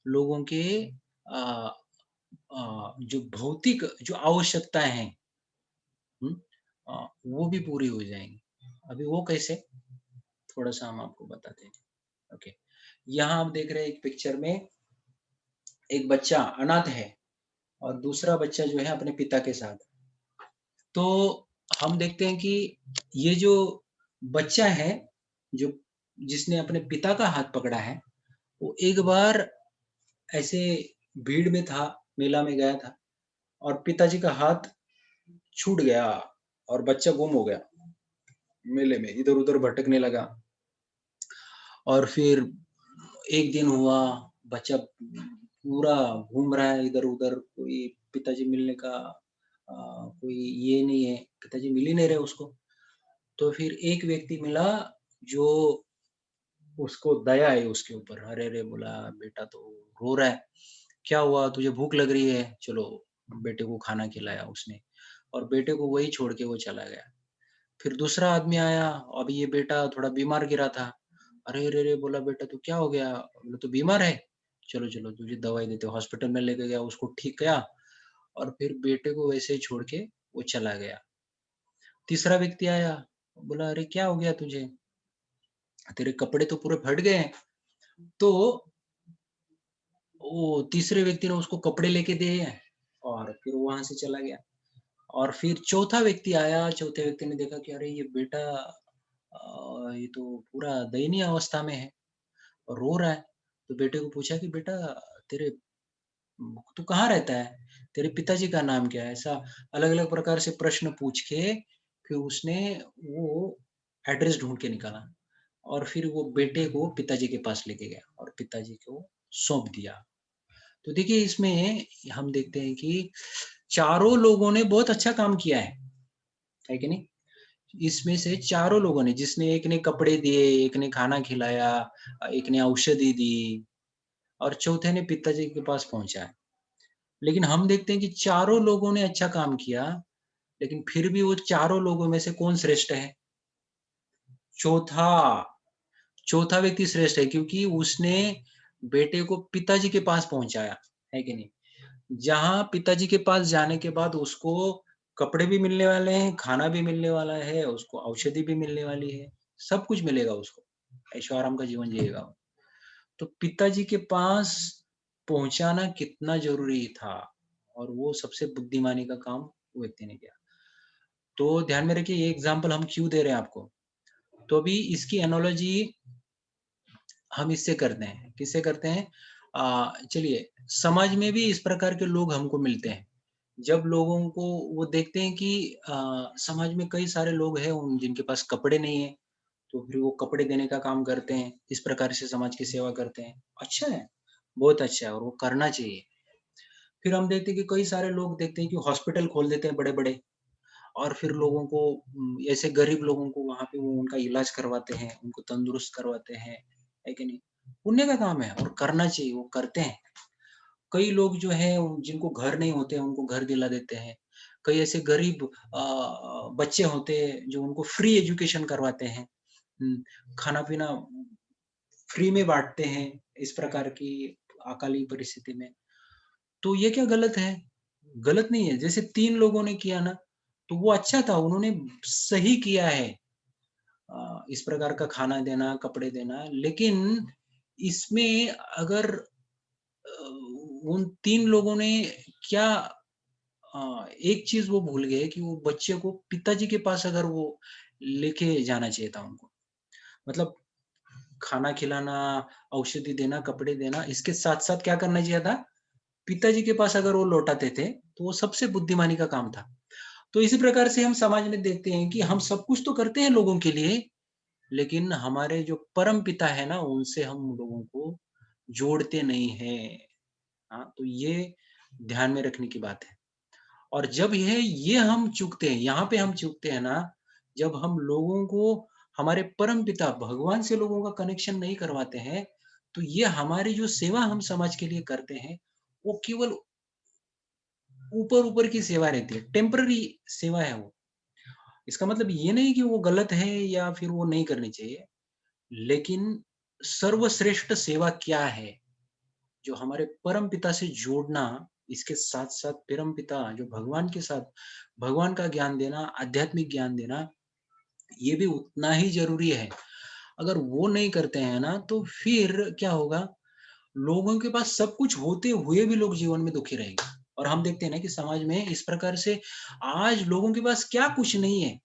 लोगों के अ जो भौतिक जो आवश्यकताएँ हैं, हुँ? वो भी पूरी हो जाएँगी। अभी वो कैसे? थोड़ा-सा हम आपको बताते हैं। ओके। यहाँ आप देख रहे हैं एक पिक्चर में एक बच्चा अनाथ है और दूसरा बच्चा जो है अपने पिता के साथ। तो हम देखते हैं कि ये जो बच्चा है, जो जिसने अपने पिता का हाथ पकड़ा है, वो एक बार ऐसे भीड़ में था, मेला में गया था और पिताजी का हाथ छूट गया और बच्चा गुम हो गया मेले में, इधर-उधर भटकने लगा। और फिर एक दिन हुआ, बच्चा पूरा घूम रहा है इधर-उधर, कोई पिताजी मिलने का कोई ये नहीं है, पिताजी मिल ही नहीं रहे उसको। तो फिर एक व्यक्ति मिला जो उसको दया आई उसके ऊपर, अरे रे! बोला बेटा तो रो रहा है, क्या हुआ तुझे भूख लग रही है? चलो बेटे को खाना खिलाया उसने और बेटे को वहीं छोड़ के वो चला गया। फिर दूसरा आदमी आया, अभी ये बेटा थोड़ा बीमार गिरा था। अरे रे रे! बोला, बेटा तू क्या हो गया? बोला, तू बीमार है? चलो, चलो तुझे दवाई देते हैं। हॉस्पिटल में लेके गया, उसको ठीक किया और फिर बेटे को वैसे ही छोड़ के वो चला गया। तीसरा व्यक्ति आया, बोला, अरे क्या हो गया तुझे? तेरे कपड़े तो पूरे फट गए हैं। तो वो तीसरे व्यक्ति ने उसको कपड़े लेके दिए और फिर वो वहाँ से चला गया। और फिर चौथा व्यक्ति आया, चौथे व्यक्ति ने देखा कि अरे ये बेटा ये तो पूरा दयनीय अवस्था में है और रो रहा है। तो बेटे को पूछा कि बेटा तेरे तू कहाँ रहता है? तेरे पिताजी का नाम क्या है? ऐसा अलग-अलग प्रकार से प्रश्न पूछ के फिर उसने वो एड्रेस ढूँढ के निकाला और फिर वो बेटे को पिताजी के पास लेके गया और पिताजी को सौंप दिया। तो देखिए इसमें हम देखते हैं कि चारों लोगों ने बहुत अच्छा काम किया है कि नहीं? इसमें से चारों लोगों ने जिसने एक ने कपड़े दिए, एक ने खाना खिलाया, एक ने औषधि दी और चौथे ने पिताजी के पास पहुँचाया। लेकिन हम देखते हैं कि चारों लोगों ने अच्छा काम किया, लेकिन फिर भी वो चारों लोगों में से कौन श्रेष्ठ है? चौथा, चौथा व्यक्ति श्रेष्ठ है क्योंकि उसने बेटे को पिताजी के पास पहुँचाया, है कि नहीं? जहाँ पिताजी के पास जाने के बाद उसको कपड़े भी मिलने वाले हैं, खाना भी मिलने वाला है, उसको औषधि भी मिलने वाली है, सब कुछ मिलेगा उसको, ऐशो-आराम का जीवन जिएगा वो। तो पिताजी के पास पहुँचाना कितना ज़रूरी था और वो सबसे बुद्धिमानी का काम वो व्यक्ति ने किया। तो ध्यान में रखिए ये एग्ज़ाम्पल हम क्यों दे रहे हैं आपको। तो अभी इसकी एनालॉजी हम इससे करते हैं, किससे करते हैं? चलिए समाज में भी इस प्रकार के लोग हमको मिलते हैं। जब लोगों को वो देखते हैं कि समाज में कई सारे लोग हैं उन जिनके पास कपड़े नहीं है, तो फिर वो कपड़े देने का काम करते हैं, इस प्रकार से समाज की सेवा करते हैं। अच्छा है, बहुत अच्छा है और वो करना चाहिए। फिर हम देखते हैं कि कई सारे लोग देखते हैं कि हॉस्पिटल खोल देते हैं बड़े-बड़े और फिर लोगों को ऐसे गरीब लोगों को वहाँ पे वो उनका इलाज करवाते हैं, उनको तंदुरुस्त करवाते हैं, है कि नहीं? पुण्य का काम है और करना चाहिए, वो करते हैं। कई लोग जो हैं जिनको घर नहीं होते हैं, उनको घर दिला देते हैं। कई ऐसे गरीब बच्चे होते हैं जो उनको फ्री एजुकेशन करवाते हैं। हुँ, खाना-पीना फ्री में बाँटते हैं, इस प्रकार की अकाली परिस्थिति में। तो ये क्या गलत है? गलत नहीं है, जैसे 3 लोगों ने किया ना, तो वो अच्छा था, उन्होंने सही किया है। इस प्रकार का खाना देना, कपड़े देना, लेकिन इसमें अगर उन 3 लोगों ने क्या एक चीज़ वो भूल गए कि वो बच्चे को पिताजी के पास अगर वो लेके जाना चाहिए था उनको। मतलब खाना खिलाना, औषधि देना, कपड़े देना, इसके साथ-साथ क्या करना चाहिए था? पिताजी के पास अगर वो लौटाते थे, तो वो सबसे बुद्धिमानी का काम था। तो इसी प्रकार से हम समाज में देखते हैं कि हम सब कुछ तो करते हैं लोगों के लिए, लेकिन हमारे जो परम पिता है ना, उनसे हम लोगों को जोड़ते नहीं हैं। हाँ, तो ये ध्यान में रखने की बात है। और जब ये हम चूकते हैं, यहाँ पे हम चूकते हैं ना, जब हम लोगों को हमारे परम पिता भगवान से लोगों का कनेक्शन नहीं करवाते हैं, तो ये हमारी जो सेवा हम समाज के लिए करते हैं, वो केवल ऊपर-ऊपर की सेवा रहती है, टेम्परेरी सेवा है वो। इसका मतलब ये नहीं कि वो गलत है या फिर वो नहीं करनी चाहिए, लेकिन सर्वश्रेष्ठ सेवा क्या है? जो हमारे परम पिता से जोड़ना, इसके साथ-साथ परम पिता जो भगवान के साथ भगवान का ज्ञान देना, आध्यात्मिक ज्ञान देना, ये भी उतना ही ज़रूरी है। अगर वो नहीं करते हैं ना, तो फिर क्या होगा, लोगों के पास सब कुछ होते हुए भी लोग जीवन में दुखी रहेंगे। और हम देखते हैं ना कि समाज में इस प्रकार से आज लोगों के पास क्या कुछ नहीं है,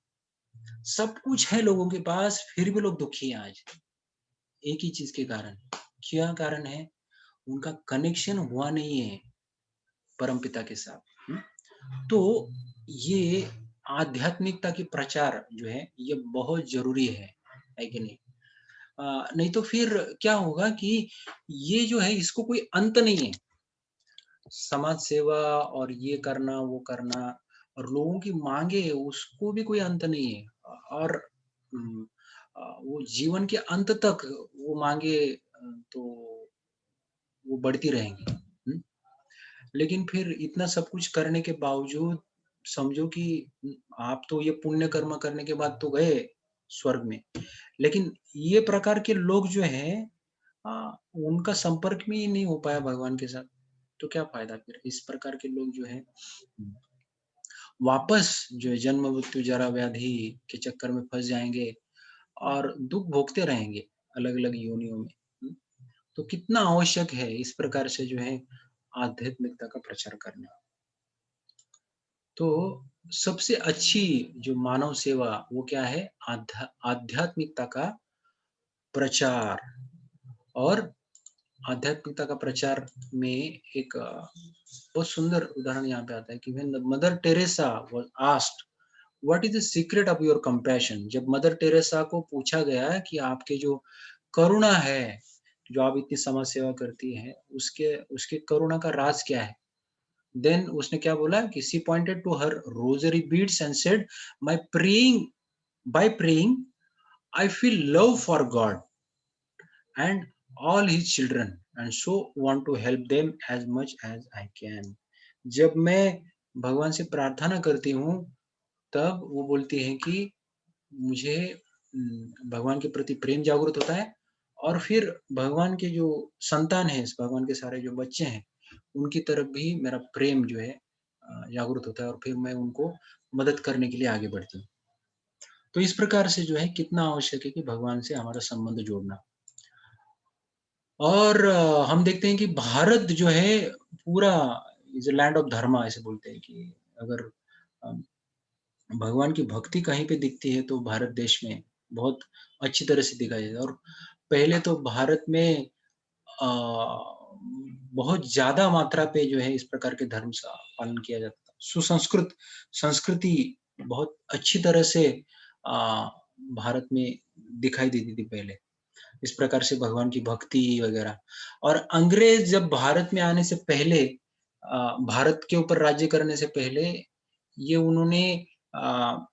सब कुछ है लोगों के पास, फिर भी लोग दुखी हैं आज, एक ही चीज़ के कारण। क्या कारण है? उनका कनेक्शन हुआ नहीं है परमपिता के साथ। हुँ? तो ये आध्यात्मिकता की प्रचार जो है, ये बहुत ज़रूरी है कि नहीं? नहीं तो फिर क्या होगा कि ये जो है इसको कोई अंत नहीं है। समाज सेवा और ये करना, वो करना और लोगों की माँगे उसको भी कोई अंत नहीं है। और उम, वो जीवन के अंत तक वो माँगे तो वो बढ़ती रहेंगी। हुँ? लेकिन फिर इतना सब कुछ करने के बावजूद समझो कि आप तो ये पुण्य कर्म करने के बाद तो गए स्वर्ग में, लेकिन ये प्रकार के लोग जो हैं उनका संपर्क में ही नहीं हो पाया भगवान के साथ, तो क्या फ़ायदा फिर? इस प्रकार के लोग जो हैं वापस जो है जन्म, मृत्यु, जरा, व्याधि के चक्कर में फँस जाएँगे और दुःख भोगते रहेंगे अलग-अलग योनियों में। हुँ, तो कितना आवश्यक है इस प्रकार से जो है आध्यात्मिकता का प्रचार करना। तो सबसे अच्छी जो मानव सेवा वो क्या है? आध्यात्मिकता का प्रचार। और आध्यात्मिकता का प्रचार में एक बहुत सुंदर उदाहरण यहाँ पे आता है कि when mother Teresa was asked what is the secret of your compassion? जब मदर टेरेसा को पूछा गया कि आपके जो करुणा है, जो आप इतनी समाज सेवा करती हैं, उसके उसके करुणा का राज क्या है? देन उसने क्या बोला कि she pointed to her rosary beads and said, "my praying by praying I feel love for God and all his children and so want to help them as much as I can." जब मैं भगवान से प्रार्थना करती हूँ, तब वो बोलती हैं कि मुझे भगवान के प्रति प्रेम जागृत होता है और फिर भगवान के जो संतान हैं, भगवान के सारे जो बच्चे हैं, उनकी तरफ भी मेरा प्रेम जो है जागृत होता है और फिर मैं उनको मदद करने के लिए आगे बढ़ती हूँ। तो इस प्रकार से जो है कितना आवश्यक है कि भगवान से हमारा संबंध जोड़ना। और हम देखते हैं कि भारत जो है पूरा इज़ अ लैंड ऑफ धर्मा ऐसे बोलते हैं कि अगर अ, भगवान की भक्ति कहीं पे दिखती है तो भारत देश में बहुत अच्छी तरह से दिखाई देता है। और पहले तो भारत में अ, बहुत ज़्यादा मात्रा पे जो है इस प्रकार के धर्म का पालन किया जाता था। संस्कृति बहुत अच्छी तरह से अ, भारत में दिखाई देती थी पहले। इस प्रकार से भगवान की भक्ति वगैरह। और अंग्रेज़ जब भारत में आने से पहले भारत के ऊपर राज्य करने से पहले ये उन्होंने अ,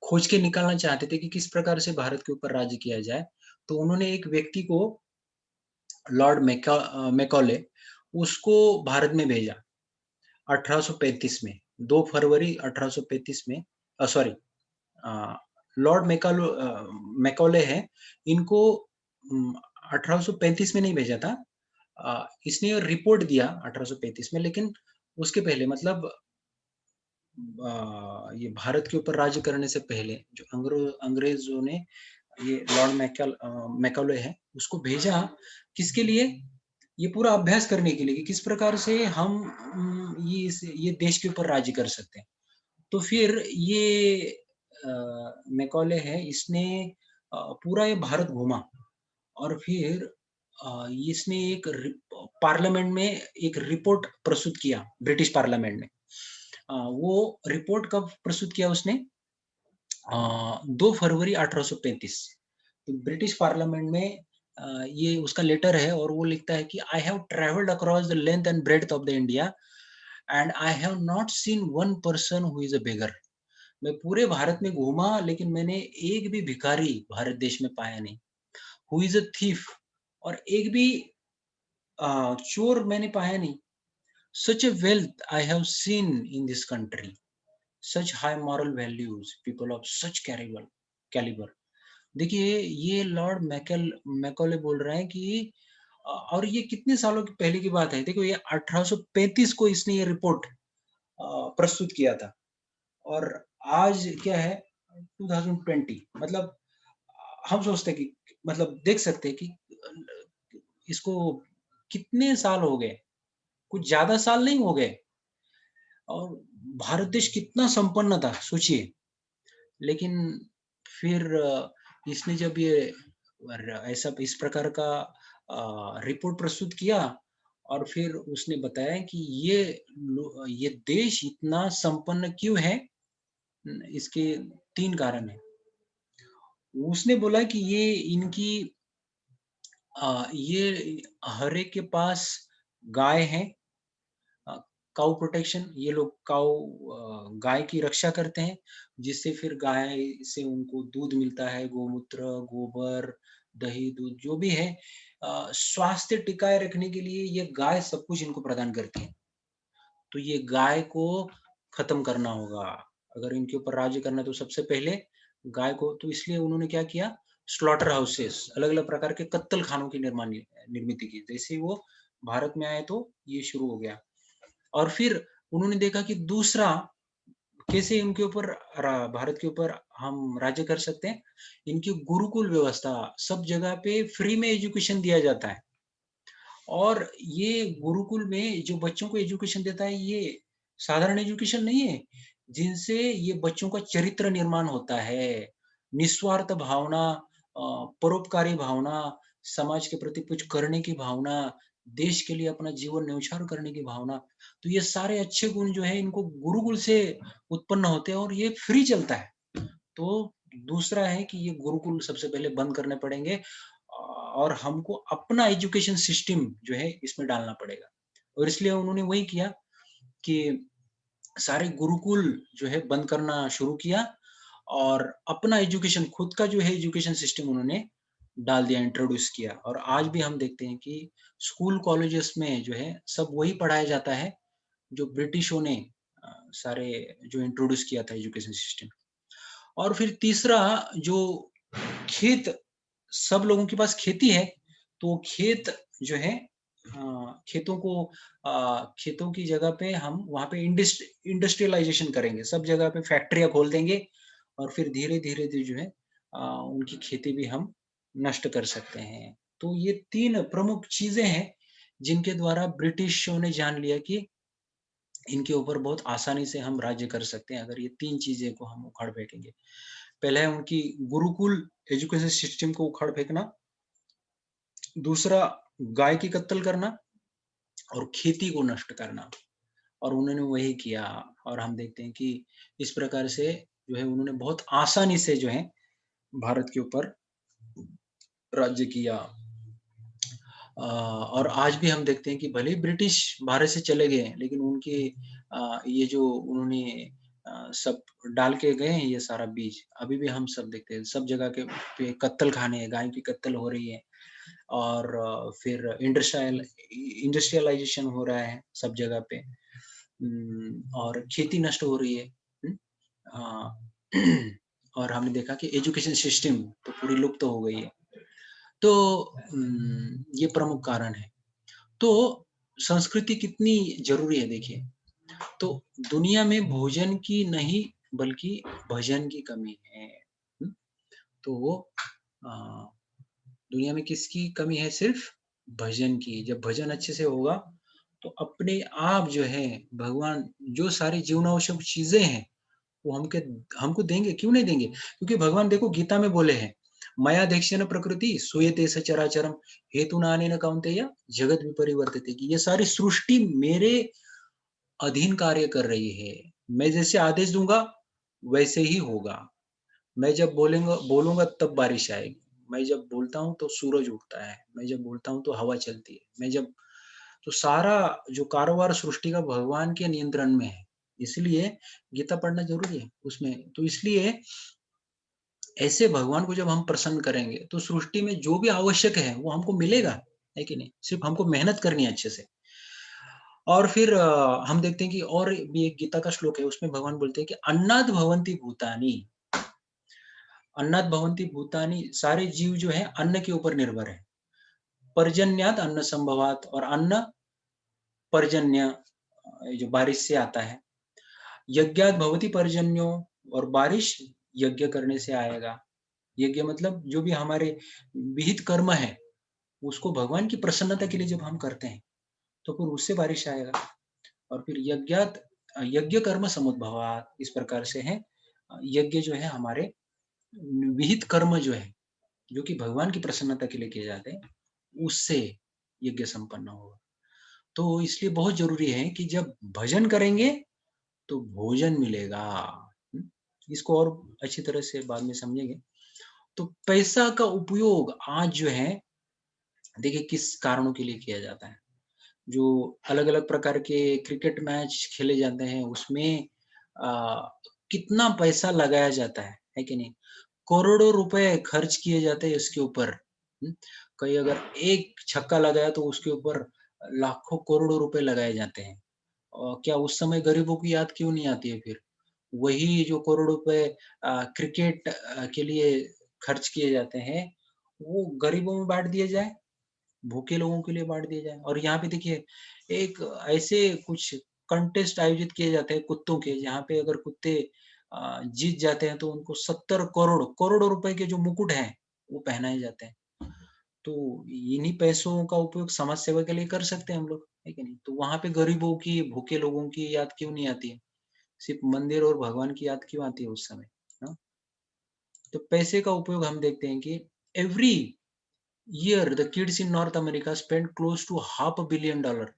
खोज के निकालना चाहते थे कि किस प्रकार से भारत के ऊपर राज्य किया जाए। तो उन्होंने एक व्यक्ति को मैकॉले उसको भारत में भेजा 1835 में, 2 फरवरी 1835 में सॉरी अ, मैकॉले हैं, इनको 1835 में नहीं भेजा था। इसने रिपोर्ट दिया 1835 में, लेकिन उसके पहले मतलब ये भारत के ऊपर राज्य करने से पहले जो अंग्रेज़ों ने ये मैकॉले है, उसको भेजा किसके लिए? ये पूरा अभ्यास करने के लिए कि किस प्रकार से हम ये देश के ऊपर राज्य कर सकते हैं। तो फिर ये मैकॉले है, इसने पूरा ये भारत घूमा और फिर इसने एक पार्लियामेंट में एक रिपोर्ट प्रस्तुत किया, ब्रिटिश पार्लियामेंट में। वो रिपोर्ट कब प्रस्तुत किया उसने? 2 फरवरी 1835। तो ब्रिटिश पार्लियामेंट में ये उसका लेटर है और वो लिखता है कि I have travelled across the length and breadth of the India and I have not seen one person who is a beggar. मैं पूरे भारत में घूमा लेकिन मैंने एक भी भिखारी भारत देश में पाया नहीं। हू इज़ अ थीफ और एक भी चोर मैंने पाया नहीं। Such a wealth I have seen in this country, such high moral values, people of such calibre. देखिए ये मैकॉले बोल रहे हैं कि और ये कितने सालों की पहले की बात है। देखो ये 1835 को इसने ये रिपोर्ट प्रस्तुत किया था और आज क्या है 2020, मतलब हम सोचते हैं कि मतलब देख सकते हैं कि इसको कितने साल हो गए, कुछ ज़्यादा साल नहीं हो गए और भारत देश कितना संपन्न था सोचिए। लेकिन फिर इसने जब ये ऐसा इस प्रकार का रिपोर्ट प्रस्तुत किया और फिर उसने बताया कि ये देश इतना संपन्न क्यों है? इसके 3 कारण हैं। उसने बोला कि ये इनकी ये हर एक के पास गाय है। अ, काऊ प्रोटेक्शन, ये लोग गाय की रक्षा करते हैं, जिससे फिर गाय से उनको दूध मिलता है, गोमूत्र, गोबर, दही, दूध जो भी है। स्वास्थ्य टिकाए रखने के लिए ये गाय सब कुछ इनको प्रदान करती है। तो ये गाय को खत्म करना होगा। अगर इनके ऊपर राज्य करना है तो सबसे पहले गाय को तो इसलिए उन्होंने क्या किया स्लॉटर हाउसेस अलग-अलग प्रकार के कत्तल खानों की निर्मित की। जैसे ही वो भारत में आए तो ये शुरू हो गया और फिर उन्होंने देखा कि दूसरा कैसे इनके ऊपर भारत के ऊपर हम राज्य कर सकते हैं। इनकी गुरुकुल व्यवस्था सब जगह पे फ्री में एजुकेशन दिया जाता है और ये गुरुकुल में जो बच्चों को एजुकेशन देता है ये साधारण एजुकेशन नहीं है, जिनसे ये बच्चों का चरित्र निर्माण होता है, निस्वार्थ भावना परोपकारी भावना, समाज के प्रति कुछ करने की भावना, देश के लिए अपना जीवन न्यौछावर करने की भावना, तो ये सारे अच्छे गुण जो है इनको गुरुकुल से उत्पन्न होते हैं और ये फ्री चलता है। तो दूसरा है कि ये गुरुकुल सबसे पहले बंद करने पड़ेंगे और हमको अपना एजुकेशन सिस्टम जो है इसमें डालना पड़ेगा और इसलिए उन्होंने वही किया कि सारे गुरुकुल जो है बंद करना शुरू किया और अपना एजुकेशन खुद का जो है एजुकेशन सिस्टम उन्होंने डाल दिया, इंट्रोड्यूस किया और आज भी हम देखते हैं कि स्कूल कॉलेजेस में जो है सब वही पढ़ाया जाता है, जो ब्रिटिशों ने सारे जो इंट्रोड्यूस किया था एजुकेशन सिस्टम। और फिर तीसरा जो खेत सब लोगों के पास खेती है, तो खेत जो है खेतों को खेतों की जगह पे हम वहाँ पे इंडस्ट्रियलाइज़ेशन करेंगे। सब जगह पे फैक्ट्रियाँ खोल देंगे और फिर धीरे-धीरे जो है उनकी खेती भी हम नष्ट कर सकते हैं। तो ये 3 प्रमुख चीज़ें हैं, जिनके द्वारा ब्रिटिशों ने जान लिया कि इनके ऊपर बहुत आसानी से हम राज्य कर सकते हैं, अगर ये 3 चीज़ें को हम उखाड़ फेंकेंगे। पहला है उनकी गुरुकुल एजुकेशन सिस्टम को उखाड़ फेंकना, दूसरा गाय की कत्तल करना और खेती को नष्ट करना और उन्होंने वही किया और हम देखते हैं कि इस प्रकार से जो है उन्होंने बहुत आसानी से जो है भारत के ऊपर राज्य किया। और आज भी हम देखते हैं कि भले ही ब्रिटिश भारत से चले गए हैं, लेकिन उनके ये जो उन्होंने सब डाल के गए हैं ये सारा बीज, अभी भी हम सब देखते हैं, सब जगह के पे कत्तल खाने हैं, गाय की कत्तल हो रही है और फिर इंडस्ट्रियलाइज़ेशन हो रहा है सब जगह पे और खेती नष्ट हो रही है। हुँ? अ, और हमने देखा कि एजुकेशन सिस्टम तो पूरी लुप्त हो गई है। तो ये प्रमुख कारण है। तो संस्कृति कितनी ज़रूरी है देखिए, तो दुनिया में भोजन की नहीं बल्कि भजन की कमी है। हुँ? तो अ, दुनिया में किसकी कमी है सिर्फ़ भजन की। जब भजन अच्छे से होगा, तो अपने आप जो है भगवान जो सारी जीवनावश्यक चीज़ें हैं, वो हमको देंगे, क्यों नहीं देंगे? क्योंकि भगवान देखो गीता में बोले हैं, मयाध्यक्षेण प्रकृति सूयते सचराचरम् हेतुनानेन कौन्तेय जगत विपरिवर्तते कि ये सारी सृष्टि मेरे अधीन कार्य कर रही है। मैं जैसे आदेश दूँगा, वैसे ही होगा। मैं जब बोलूँगा तब बारिश आएगी। मैं जब बोलता हूँ तो सूरज उगता है। मैं जब बोलता हूँ तो हवा चलती है। मैं जब तो सारा जो कारोबार सृष्टि का भगवान के नियंत्रण में है। इसलिए गीता पढ़ना ज़रूरी है उसमें। तो इसलिए ऐसे भगवान को जब हम प्रसन्न करेंगे, तो सृष्टि में जो भी आवश्यक है, वो हमको मिलेगा, है कि नहीं? सिर्फ़ हमको मेहनत करनी है अच्छे से। और फिर हम देखते हैं कि और भी एक गीता का श्लोक है, उसमें भगवान बोलते हैं कि अन्नाद् भवन्ति भूतानि, अन्नाद् भवन्ति भूतानि सारे जीव जो हैं अन्न के ऊपर निर्भर हैं। पर्जन्यात् अन्न संभवात् और अन्न पर्जन्य ये जो बारिश से आता है। यज्ञात् भवति पर्जन्यो और बारिश यज्ञ करने से आएगा। यज्ञ मतलब जो भी हमारे विहित कर्म है, उसको भगवान की प्रसन्नता के लिए जब हम करते हैं, तो फिर उससे बारिश आएगा और फिर यज्ञ कर्म समुद्भवात् इस प्रकार से है यज्ञ जो है हमारे विहित कर्म जो है, जो कि भगवान की प्रसन्नता के लिए किए जाते हैं, उससे यज्ञ संपन्न होगा। तो इसलिए बहुत ज़रूरी है कि जब भजन करेंगे, तो भोजन मिलेगा। हुँ? इसको और अच्छी तरह से बाद में समझेंगे। तो पैसा का उपयोग आज जो है देखिए किस कारणों के लिए किया जाता है। जो अलग-अलग प्रकार के क्रिकेट मैच खेले जाते हैं उसमें अ, कितना पैसा लगाया जाता है कि नहीं? करोड़ों रुपए खर्च किए जाते हैं इसके ऊपर। कहीं अगर एक छक्का लगाया तो उसके ऊपर लाखों करोड़ों रुपए लगाए जाते हैं। क्या उस समय गरीबों की याद क्यों नहीं आती है फिर? वही जो करोड़ों रुपए क्रिकेट के लिए खर्च किए जाते हैं, वो गरीबों में बाँट दिए जाएँ, भूखे लोगों के लिए बाँट दिए जाएँ। और यहाँ पे देखिए, एक ऐसे कुछ कॉन्टेस्ट आयोजित किए जाते हैं कुत्तों के, जहाँ पे अगर कुत्ते जीत जाते हैं तो उनको 70 करोड़, करोड़ों रुपए के जो मुकुट हैं, वो पहनाए जाते हैं। तो इन्हीं पैसों का उपयोग समाज सेवा के लिए कर सकते हैं हम लोग, है कि नहीं? तो वहाँ पे गरीबों की, भूखे लोगों की याद क्यों नहीं आती है? सिर्फ़ मंदिर और भगवान की याद क्यों आती है उस समय? हाँ? तो पैसे का उपयोग हम देखते हैं कि every year the kids in North America spend close to half a billion dollar.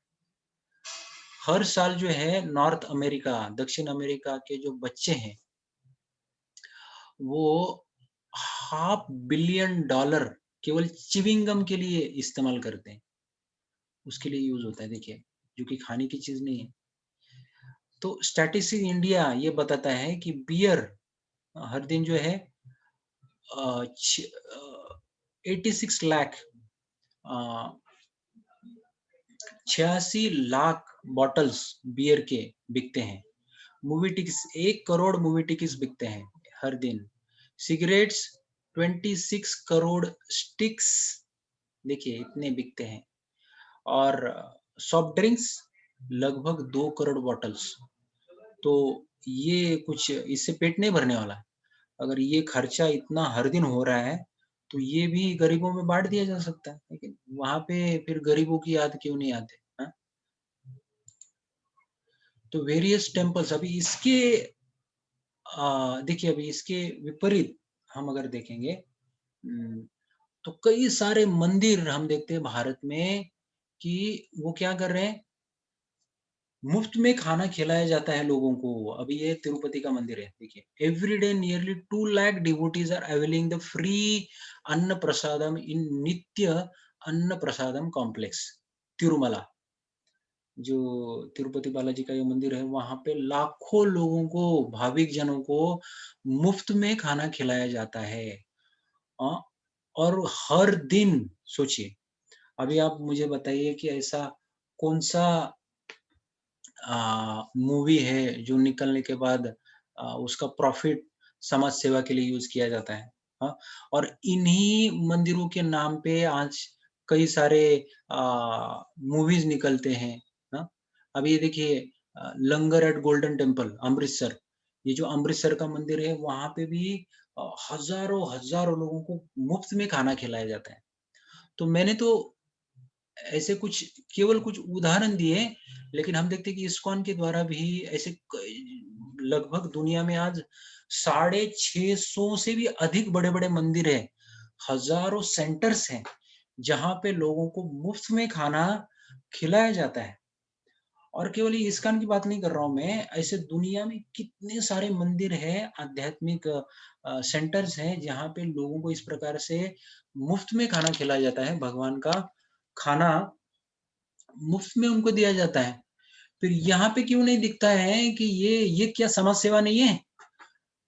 हर साल जो है नॉर्थ अमेरिका, दक्षिण अमेरिका के जो बच्चे हैं, वो हाफ बिलियन डॉलर केवल च्युइंग गम के लिए इस्तेमाल करते हैं। उसके लिए यूज़ होता है देखिए, जो कि खाने की चीज़ नहीं है। तो स्टैटिस्टिक्स इंडिया ये बताता है कि बियर हर दिन जो है अ, छ 86 लाख अ, 86 लाख बॉटल्स बियर के बिकते हैं। Movie tickets 1 crore movie tickets बिकते हैं हर दिन। सिगरेट्स 26 करोड़ स्टिक्स देखिए इतने बिकते हैं। और सॉफ्ट ड्रिंक्स लगभग 2 करोड़ बॉटल्स। तो ये कुछ इससे पेट नहीं भरने वाला। अगर ये खर्चा इतना हर दिन हो रहा है, तो ये भी गरीबों में बाँट दिया जा सकता है, लेकिन वहाँ पे फिर गरीबों की याद क्यों नहीं आते? हाँ? तो वेरियस टेम्पल्स अभी इसके देखिए अभी इसके विपरीत हम अगर देखेंगे तो कई सारे मंदिर हम देखते हैं भारत में कि वो क्या कर रहे हैं, मुफ्त में खाना खिलाया जाता है लोगों को। अभी ये तिरुपति का मंदिर है, देखिए। Every day nearly 2 lakh devotees are availing the free anna prasadam इन नित्य अन्न प्रसादम कॉम्प्लेक्स, तिरुमला। जो तिरुपति बालाजी का ये मंदिर है, वहाँ पे लाखों लोगों को, भाविक जनों को मुफ्त में खाना खिलाया जाता है। अ, और हर दिन सोचिए, अभी आप मुझे बताइए कि ऐसा कौन-सा मूवी है जो निकलने के बाद उसका प्रॉफ़िट समाज सेवा के लिए यूज़ किया जाता है। हाँ? और इन्हीं मंदिरों के नाम पे आज कई सारे अ, मूवीज़ निकलते हैं। हाँ? अब ये देखिए लंगर एट गोल्डन टेम्पल अमृतसर, ये जो अमृतसर का मंदिर है वहाँ पे भी हज़ारों-हज़ारों लोगों को मुफ्त में खाना खिलाया जाता है। तो मैंने तो ऐसे कुछ केवल कुछ उदाहरण दिए, लेकिन हम देखते हैं कि इस्कॉन के द्वारा भी ऐसे कई लगभग दुनिया में आज 650 से भी अधिक बड़े-बड़े मंदिर हैं। हज़ारों सेंटर्स हैं, जहाँ पे लोगों को मुफ्त में खाना खिलाया जाता है। और केवल ये इस्कॉन की बात नहीं कर रहा हूँ मैं, ऐसे दुनिया में कितने सारे मंदिर हैं, आध्यात्मिक सेंटर्स हैं, जहाँ पे लोगों को इस प्रकार से मुफ्त में खाना खिलाया जाता है, भगवान का खाना मुफ्त में उनको दिया जाता है। फिर यहाँ पे क्यों नहीं दिखता है कि ये क्या समाज सेवा नहीं है?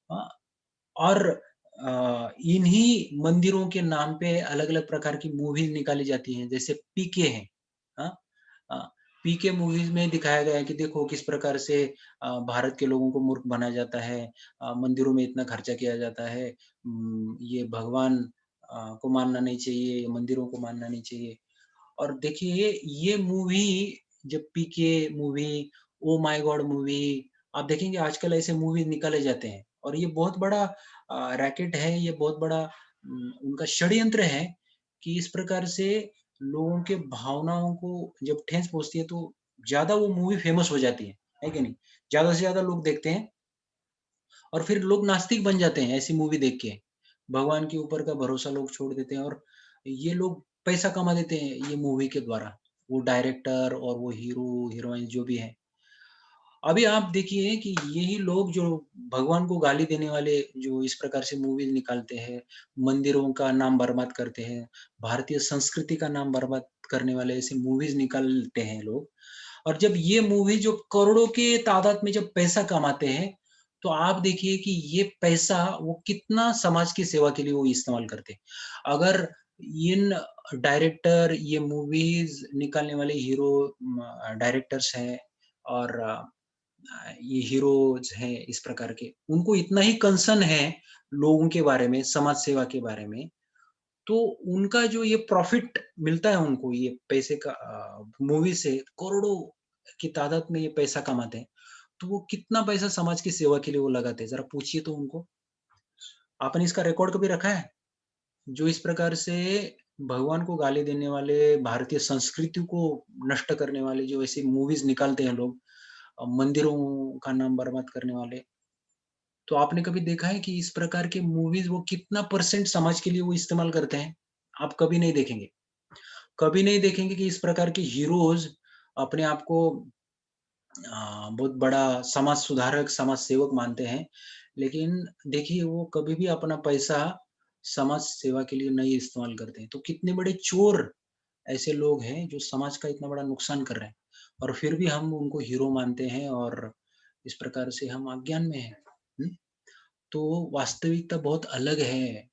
हाँ, और इन्हीं मंदिरों के नाम पे अलग-अलग प्रकार की मूवीज़ निकाली जाती हैं, जैसे पीके है। हाँ? अ, पीके मूवीज़ में दिखाया गया है कि देखो किस प्रकार से भारत के लोगों को मूर्ख बनाया जाता है, मंदिरों में इतना खर्चा किया जाता है, ये भगवान को मानना नहीं चाहिए, मंदिरों को मानना नहीं चाहिए। और देखिए ये मूवी जब PK movie, oh my god movie, आप देखेंगे आजकल ऐसे मूवी निकाले जाते हैं और ये बहुत बड़ा रैकेट है, ये बहुत बड़ा उनका षड्यंत्र है कि इस प्रकार से लोगों के भावनाओं को जब ठेस पहुँचती है तो ज़्यादा वो मूवी फेमस हो जाती है कि नहीं? ज़्यादा से ज़्यादा लोग देखते हैं और फिर लोग नास्तिक बन जाते हैं ऐसी मूवी देख के। भगवान के ऊपर का भरोसा लोग छोड़ देते हैं और ये लोग पैसा कमा देते हैं ये मूवी के द्वारा। वो डायरेक्टर और वो हीरो, हीरोइन जो भी हैं। अभी आप देखिए कि यही लोग जो भगवान को गाली देने वाले जो इस प्रकार से मूवीज़ निकालते हैं, मंदिरों का नाम बर्बाद करते हैं, भारतीय संस्कृति का नाम बर्बाद करने वाले ऐसे मूवीज़ निकालते हैं लोग। और जब ये मूवी जो करोड़ों के तादाद में जब पैसा कमाते हैं, तो आप देखिए कि ये पैसा वो कितना समाज की सेवा के लिए वो इस्तेमाल करते हैं। अगर इन डायरेक्टर, ये मूवीज़ निकालने वाले हीरो डायरेक्टर्स हैं और ये हीरोज़ हैं इस प्रकार के, उनको इतना ही कंसर्न है लोगों के बारे में, समाज सेवा के बारे में, तो उनका जो ये प्रॉफ़िट मिलता है उनको ये पैसे का मूवी से करोड़ों की तादाद में ये पैसा कमाते हैं। तो वो कितना पैसा समाज की सेवा के लिए वो लगाते हैं, ज़रा पूछिए तो उनको। आपने इसका रिकॉर्ड कभी रखा है? जो इस प्रकार से भगवान को गाली देने वाले, भारतीय संस्कृति को नष्ट करने वाले जो ऐसी मूवीज़ निकालते हैं लोग मंदिरों का नाम बर्बाद करने वाले। तो आपने कभी देखा है कि इस प्रकार की मूवीज़ वो कितना परसेंट समाज के लिए वो इस्तेमाल करते हैं? आप कभी नहीं देखेंगे। कभी नहीं देखेंगे कि इस प्रकार के हीरोज़ अपने आप को बहुत बड़ा समाज सुधारक, समाज सेवक मानते हैं। लेकिन देखिए वो कभी भी अपना पैसा समाज सेवा के लिए नहीं इस्तेमाल करते हैं। तो कितने बड़े चोर ऐसे लोग हैं जो समाज का इतना बड़ा नुकसान कर रहे हैं और फिर भी हम उनको हीरो मानते हैं और इस प्रकार से हम अज्ञान में हैं। हुँ? तो वास्तविकता बहुत अलग है।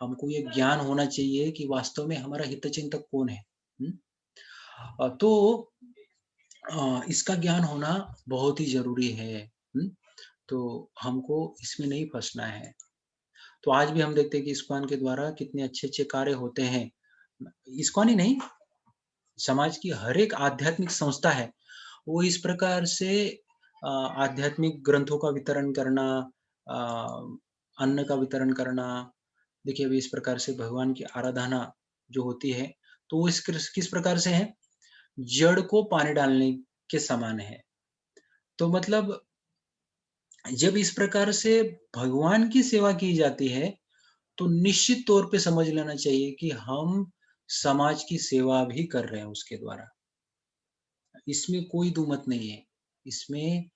हमको ये ज्ञान होना चाहिए कि वास्तव में हमारा हितचिंतक कौन है। हुँ? तो इसका ज्ञान होना बहुत ही ज़रूरी है। हुँ? तो हमको इसमें नहीं फँसना है। तो आज भी हम देखते हैं कि इस्कॉन के द्वारा कितने अच्छे-अच्छे कार्य होते हैं। इस्कॉन ही नहीं, समाज की हर एक आध्यात्मिक संस्था है, वो इस प्रकार से आध्यात्मिक ग्रंथों का वितरण करना, अ, अन्न का वितरण करना, देखिए अभी इस प्रकार से भगवान की आराधना जो होती है, तो वो इस किस प्रकार से है? जड़ को पानी डालने के समान है। तो मतलब जब इस प्रकार से भगवान की सेवा की जाती है, तो निश्चित तौर पे समझ लेना चाहिए कि हम समाज की सेवा भी कर रहे हैं उसके द्वारा। इसमें कोई दुमत नहीं है। इसमें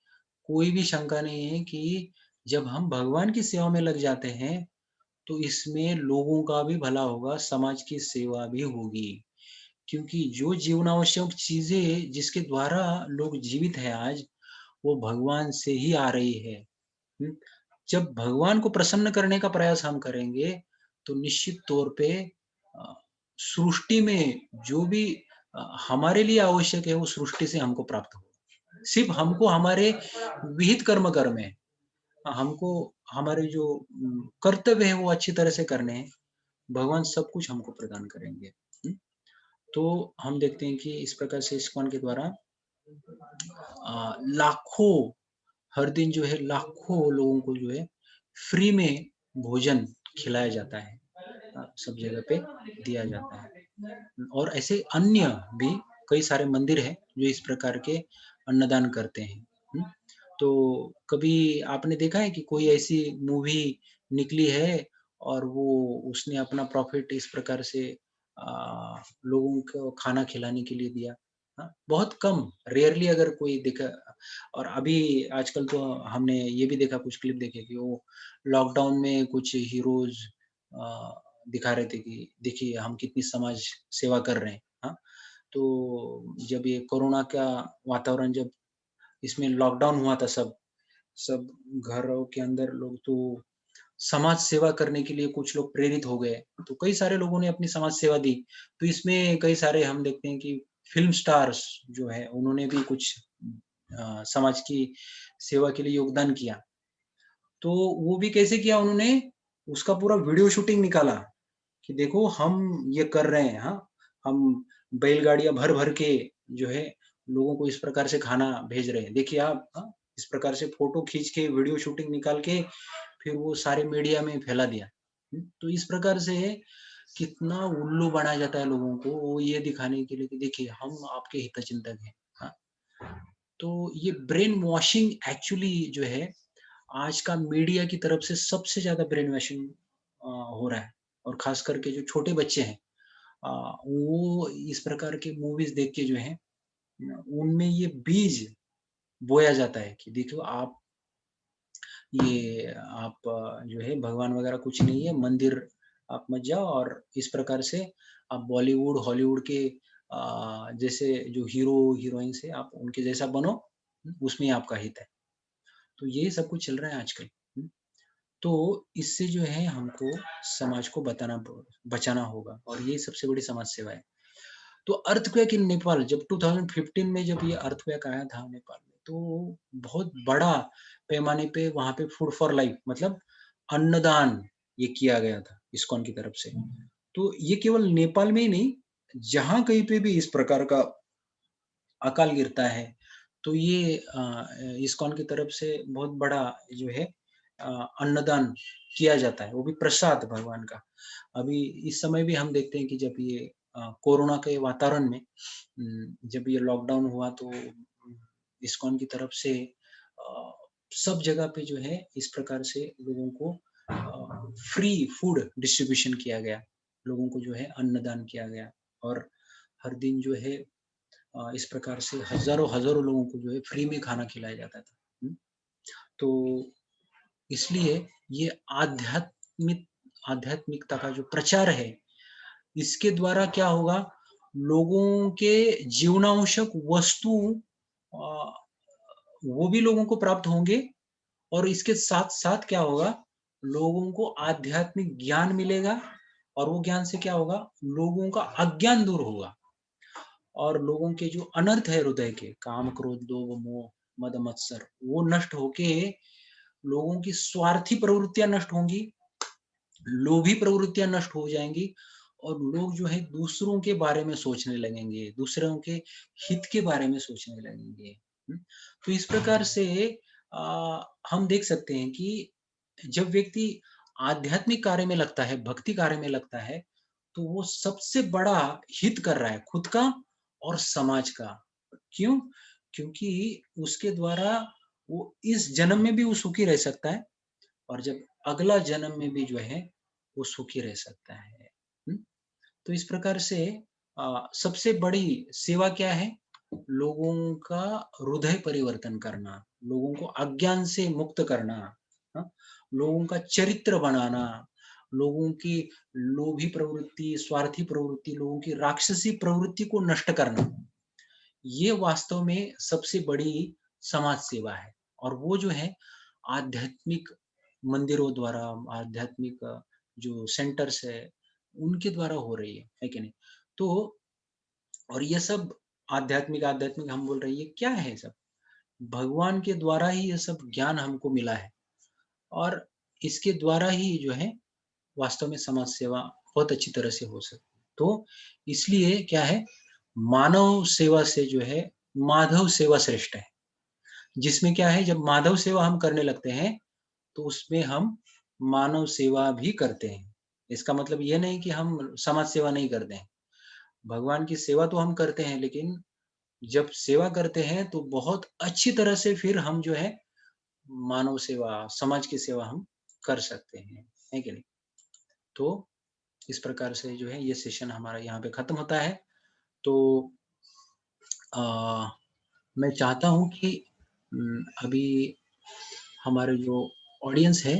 कोई भी शंका नहीं है कि जब हम भगवान की सेवा में लग जाते हैं, तो इसमें लोगों का भी भला होगा, समाज की सेवा भी होगी। क्योंकि जो जीवनावश्यक चीज़ें जिसके द्वारा लोग जीवित हैं आज, वो भगवान से ही आ रही है। हुँ? जब भगवान को प्रसन्न करने का प्रयास हम करेंगे, तो निश्चित तौर पे अ, सृष्टि में जो भी हमारे लिए आवश्यक है, वो सृष्टि से हमको प्राप्त होगा। सिर्फ़ हमको हमारे विहित कर्म करने हैं। हमको हमारे जो कर्तव्य हैं, वो अच्छी तरह से करने हैं। भगवान सब कुछ हमको प्रदान करेंगे। हुँ? तो हम देखते हैं कि इस प्रकार से इस्कॉन के द्वारा लाखों हर दिन जो है लाखों लोगों को जो है फ्री में भोजन खिलाया जाता है। सब जगह पे दिया जाता है। और ऐसे अन्य भी कई सारे मंदिर हैं जो इस प्रकार के अन्नदान करते हैं। हुँ? तो कभी आपने देखा है कि कोई ऐसी मूवी निकली है और वो उसने अपना प्रॉफ़िट इस प्रकार से लोगों को खाना खिलाने के लिए दिया? हाँ, बहुत कम रेयरली अगर कोई दिखा। और अभी आजकल तो हमने ये भी देखा कुछ क्लिप देखे कि वो लॉकडाउन में कुछ हीरोज़ दिखा रहे थे कि देखिए हम कितनी समाज सेवा कर रहे हैं। हाँ, तो जब ये कोरोना का वातावरण जब इसमें लॉकडाउन हुआ था सब सब घरों के अंदर लोग तो समाज सेवा करने के लिए कुछ लोग प्रेरित हो गए। तो कई सारे लोगों ने अपनी समाज सेवा दी। तो इसमें कई सारे हम देखते हैं कि फ़िल्म स्टार्स जो हैं उन्होंने भी कुछ समाज की सेवा के लिए योगदान किया। तो वो भी कैसे किया उन्होंने, उसका पूरा वीडियो शूटिंग निकाला कि देखो हम ये कर रहे हैं, हाँ। हम बैलगाड़ियाँ भर-भर के जो है लोगों को इस प्रकार से खाना भेज रहे हैं। देखिए आप, हाँ, इस प्रकार से फ़ोटो खींच के वीडियो शूटिंग निकाल के फिर वो सारे मीडिया में फैला दिया। तो इस प्रकार से कितना उल्लू बनाया जाता है लोगों को, वो ये दिखाने के लिए कि देखिए हम आपके हितचिंतक हैं। हाँ, तो ये ब्रेन वॉशिंग एक्चुअली जो है आज का मीडिया की तरफ से सबसे ज़्यादा ब्रेन वॉशिंग हो रहा है और ख़ास करके जो छोटे बच्चे हैं अ, वो इस प्रकार के मूवीज़ देख के जो है उनमें ये बीज बोया जाता है कि देखो आप जो है भगवान वगैरह कुछ नहीं है, मंदिर आप मत जाओ और इस प्रकार से आप बॉलीवुड, हॉलीवुड के जैसे जो हीरो-हीरोइन्स हैं आप उनके जैसा बनो, उसमें ही आपका हित है। तो ये सब कुछ चल रहा है आजकल। हुँ। तो इससे जो है हमको समाज को बचाना होगा और ये सबसे बड़ी समाज सेवा है। तो अर्थक्वेक इन नेपाल जब 2015 में जब ये अर्थक्वेक आया था नेपाल में, तो बहुत बड़ा पैमाने पे वहाँ पे फूड फॉर लाइफ मतलब अन्नदान ये किया गया था इस्कॉन की तरफ से। तो ये केवल नेपाल में ही नहीं, जहाँ कहीं पे भी इस प्रकार का अकाल गिरता है, तो ये इस्कॉन की तरफ से बहुत बड़ा जो है अ, अन्नदान किया जाता है, वो भी प्रसाद भगवान का। अभी इस समय भी हम देखते हैं कि जब ये कोरोना के वातावरण में जब ये लॉकडाउन हुआ तो इस्कॉन की तरफ से सब जगह पे जो है इस प्रकार से लोगों को फ्री फूड डिस्ट्रीब्यूशन किया गया। लोगों को जो है अन्नदान किया गया और हर दिन जो है इस प्रकार से हज़ारों-हज़ारों लोगों को जो है फ्री में खाना खिलाया जाता था। हुँ, तो इसलिए ये आध्यात्मिकता का जो प्रचार है, इसके द्वारा क्या होगा, लोगों के जीवनावश्यक वस्तु अ, वो भी लोगों को प्राप्त होंगे और इसके साथ-साथ क्या होगा, लोगों को आध्यात्मिक ज्ञान मिलेगा और वो ज्ञान से क्या होगा, लोगों का अज्ञान दूर होगा। और लोगों के जो अनर्थ है हृदय के, काम, क्रोध, लोभ, मोह, मद, मत्सर, वो नष्ट होके लोगों की स्वार्थी प्रवृत्तियाँ नष्ट होंगी, लोभी प्रवृत्तियाँ नष्ट हो जाएँगी और लोग जो है दूसरों के बारे में सोचने लगेंगे, दूसरों के हित के बारे में सोचने लगेंगे। हुँ? तो इस प्रकार से हम देख सकते हैं कि जब व्यक्ति आध्यात्मिक कार्य में लगता है, भक्ति कार्य में लगता है, तो वो सबसे बड़ा हित कर रहा है, खुद का और समाज का। क्यों? क्योंकि उसके द्वारा वो इस जन्म में भी वो सुखी रह सकता है और जब अगला जन्म में भी जो है, वो सुखी रह सकता है। हुँ? तो इस प्रकार से सबसे बड़ी सेवा क्या है? लोगों का हृदय परिवर्तन करना, लोगों को अज्ञान से मुक्त करना, हाँ? लोगों का चरित्र बनाना, लोगों की लोभी प्रवृत्ति, स्वार्थी प्रवृत्ति, लोगों की राक्षसी प्रवृत्ति को नष्ट करना। ये वास्तव में सबसे बड़ी समाज सेवा है और वो जो है आध्यात्मिक मंदिरों द्वारा, आध्यात्मिक जो सेंटर्स है, उनके द्वारा हो रही है कि नहीं? तो और ये सब आध्यात्मिक हम बोल रहे हैं, ये क्या है ये सब? भगवान के द्वारा ही ये सब ज्ञान हमको मिला है और इसके द्वारा ही जो है वास्तव में समाज सेवा बहुत अच्छी तरह से हो सकती है। तो इसलिए क्या है, मानव सेवा से जो है माधव सेवा श्रेष्ठ है। जिसमें क्या है जब माधव सेवा हम करने लगते हैं, तो उसमें हम मानव सेवा भी करते हैं। इसका मतलब ये नहीं कि हम समाज सेवा नहीं करते हैं। भगवान की सेवा तो हम करते हैं, लेकिन जब सेवा करते हैं तो बहुत अच्छी तरह से फिर हम जो है मानव सेवा, समाज की सेवा हम कर सकते हैं, है कि नहीं? तो इस प्रकार से जो है ये सेशन हमारा यहाँ पे खत्म होता है। तो अ, मैं चाहता हूँ कि अभी हमारे जो ऑडियंस है